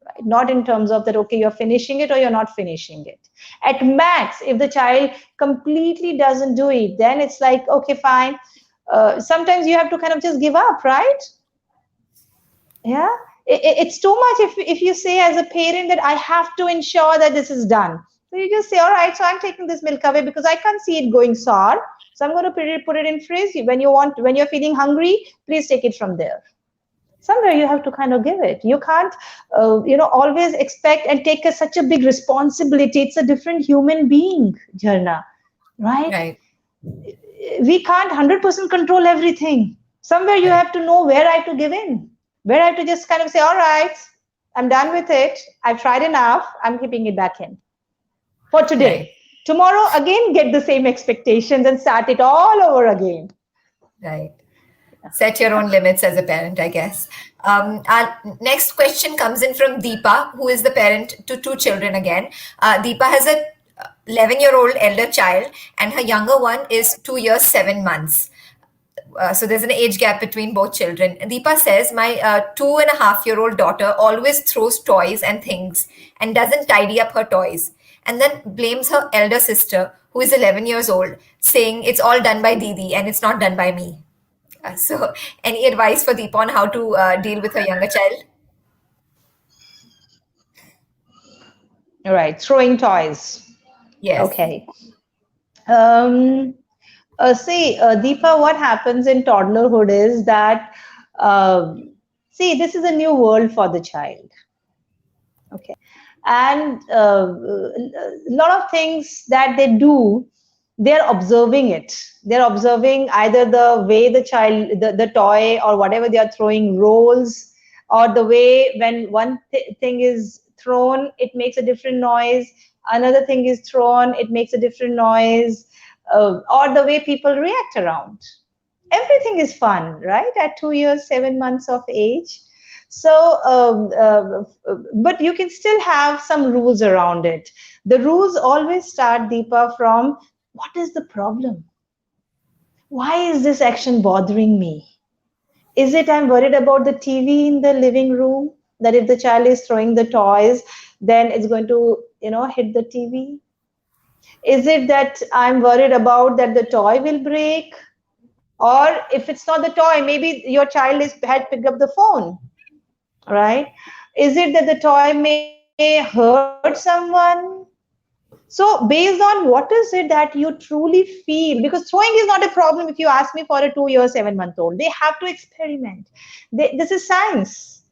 right? Not in terms of that, okay, you're finishing it or you're not finishing it. At max, if the child completely doesn't do it, then it's like, okay, fine. Sometimes you have to kind of just give up, right? Yeah. It's too much if you say as a parent that I have to ensure that this is done. So you just say, all right, so I'm taking this milk away because I can't see it going sour. So I'm going to put it in fridge. When you're feeling hungry, please take it from there. Somewhere you have to kind of give it. You can't always expect and take such a big responsibility. It's a different human being, Jharna, right? Right. We can't 100% control everything. Somewhere you Right. have to know where I have to give in, where I have to just kind of say, all right, I'm done with it. I've tried enough. I'm keeping it back in for Right. today. Tomorrow, again, get the same expectations and start it all over again. Right. Set your own limits as a parent, I guess. Our next question comes in from Deepa, who is the parent to two children again. Deepa has a 11-year-old elder child, and her younger one is 2 years 7 months. So there's an age gap between both children. And Deepa says, my 2.5-year-old daughter always throws toys and things and doesn't tidy up her toys, and then blames her elder sister, who is 11 years old, saying it's all done by Didi and it's not done by me. So, any advice for Deepa on how to deal with her younger child? All right, throwing toys. Yes. Okay. Um, Deepa, what happens in toddlerhood is that, see, this is a new world for the child. Okay. And a lot of things that they do, they're observing it. They're observing either the way the child, the toy or whatever they are throwing rolls, or the way when one thing is thrown, it makes a different noise. Another thing is thrown, it makes a different noise, or the way people react around. Everything is fun, right? At 2 years, 7 months of age. So, but you can still have some rules around it. The rules always start, Deepa, from what is the problem? Why is this action bothering me? Is it I'm worried about the TV in the living room? That if the child is throwing the toys, then it's going to, hit the TV? Is it that I'm worried about that the toy will break? Or if it's not the toy, maybe your child had picked up the phone, right? Is it that the toy may hurt someone? So based on what is it that you truly feel, because throwing is not a problem. If you ask me for a 2 year 7 month old, they have to experiment. This is science,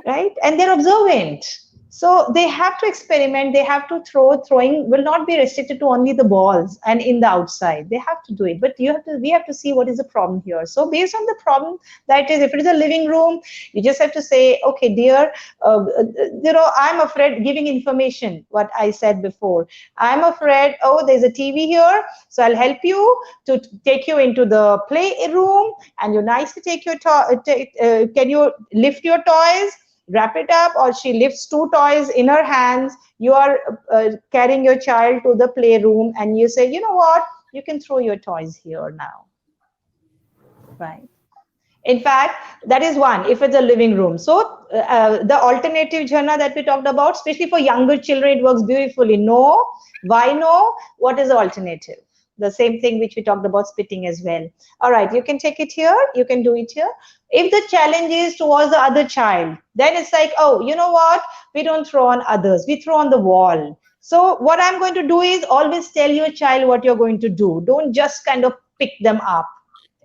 right? And they're observant. So they have to experiment, they have to throw. Throwing will not be restricted to only the balls and in the outside. They have to do it. But we have to see what is the problem here. So based on the problem, that is, if it is a living room, you just have to say, okay, dear, I'm afraid, giving information, what I said before. I'm afraid, oh, there's a TV here, so I'll help you to take you into the play room, and you nicely take your can you lift your toys, wrap it up, or she lifts two toys in her hands. You are carrying your child to the playroom, and you say, you know what, you can throw your toys here now, right? In fact, that is one, if it's a living room. So the alternative, Jhana, that we talked about, especially for younger children, it works beautifully. No, why no? What is the alternative? The same thing which we talked about spitting as well. All right, you can take it here, you can do it here. If the challenge is towards the other child, then it's like, oh, you know what? We don't throw on others, we throw on the wall. So what I'm going to do is always tell your child what you're going to do. Don't just kind of pick them up.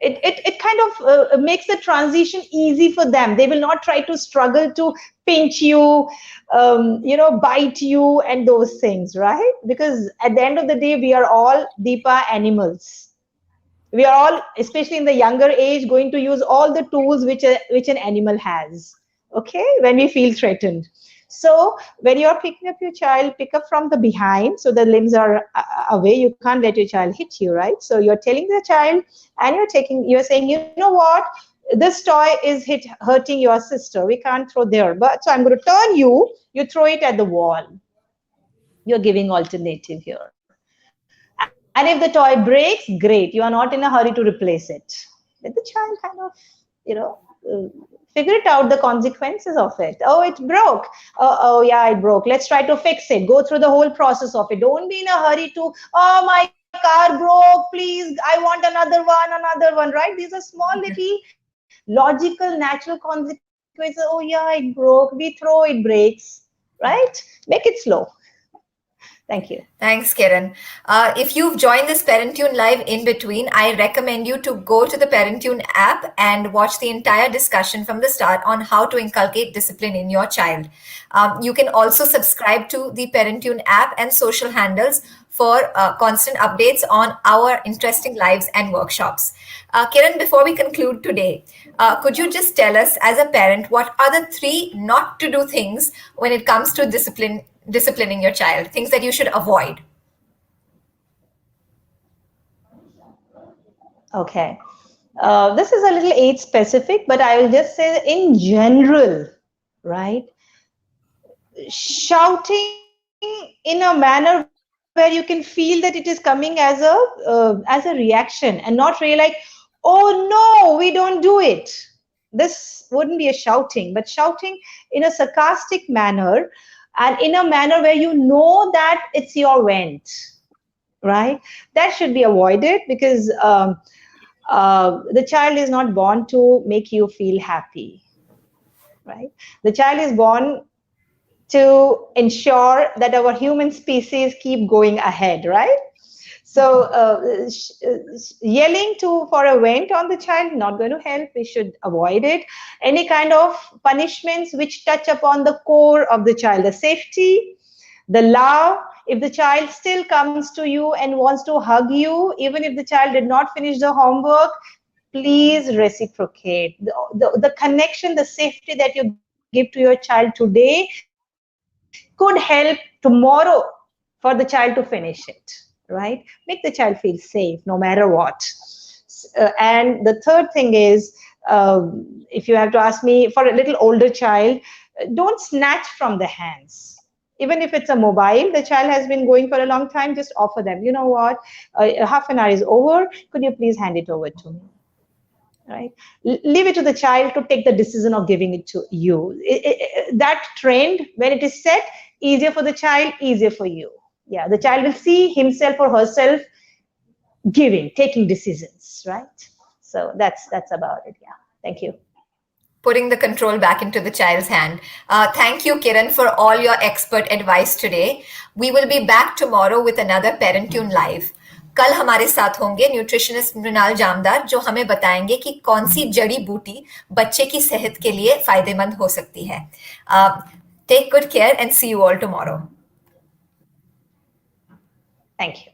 It kind of makes the transition easy for them. They will not try to struggle to pinch you, bite you and those things, right? Because at the end of the day, we are all, Deepa, animals. We are all, especially in the younger age, going to use all the tools which an animal has, okay, when we feel threatened. So when you're picking up your child, pick up from the behind, so the limbs are away. You can't let your child hit you, right? So you're telling the child, and you're saying, you know what, this toy is hurting your sister, we can't throw there, but so I'm going to turn you, you throw it at the wall. You're giving alternative here. And if the toy breaks, great, you are not in a hurry to replace it. Let the child kind of, you know uh, figure it out, the consequences of it. Oh, it broke. Oh yeah, it broke, let's try to fix it. Go through the whole process of it. Don't be in a hurry to, oh, my car broke, please, I want another one, right? These are small little logical, natural consequences. it's, oh yeah, it broke. We throw, it breaks, right? Make it slow. Thank you. Thanks, Kiran. If you've joined this Parentune Live in between, I recommend you to go to the Parentune app and watch the entire discussion from the start on how to inculcate discipline in your child. You can also subscribe to the Parentune app and social handles for constant updates on our interesting lives and workshops. Kiran, before we conclude today, could you just tell us, as a parent, what are the three not to do things when it comes to disciplining your child, things that you should avoid? Okay. This is a little age specific, but I will just say in general, right? Shouting in a manner where you can feel that it is coming as a reaction and not really like, oh no, we don't do it. This wouldn't be a shouting, but shouting in a sarcastic manner and in a manner where you know that it's your vent, right? That should be avoided because the child is not born to make you feel happy, right? The child is born to ensure that our human species keep going ahead, right? So yelling to for a vent on the child not going to help. We should avoid it. Any kind of punishments which touch upon the core of the child, the safety, the love. If the child still comes to you and wants to hug you, even if the child did not finish the homework, please reciprocate. The connection, the safety that you give to your child today could help tomorrow for the child to finish it, right? Make the child feel safe no matter what. And the third thing is, if you have to ask me, for a little older child, don't snatch from the hands. Even if it's a mobile, the child has been going for a long time, just offer them, you know what, half an hour is over, could you please hand it over to me, right? Leave it to the child to take the decision of giving it to you. That trend, when it is set, easier for the child, easier for you. Yeah, the child will see himself or herself giving, taking decisions, right? So that's about it. Yeah, thank you. Putting the control back into the child's hand. Thank you, Kiran, for all your expert advice today. We will be back tomorrow with another Parentune Live. कल हमारे साथ होंगे nutritionist Mrinal Jamdar, जो हमें बताएंगे कि कौन सी जड़ी बूटी बच्चे की सेहत के लिए फायदेमंद हो सकती है. Take good care and see you all tomorrow. Thank you.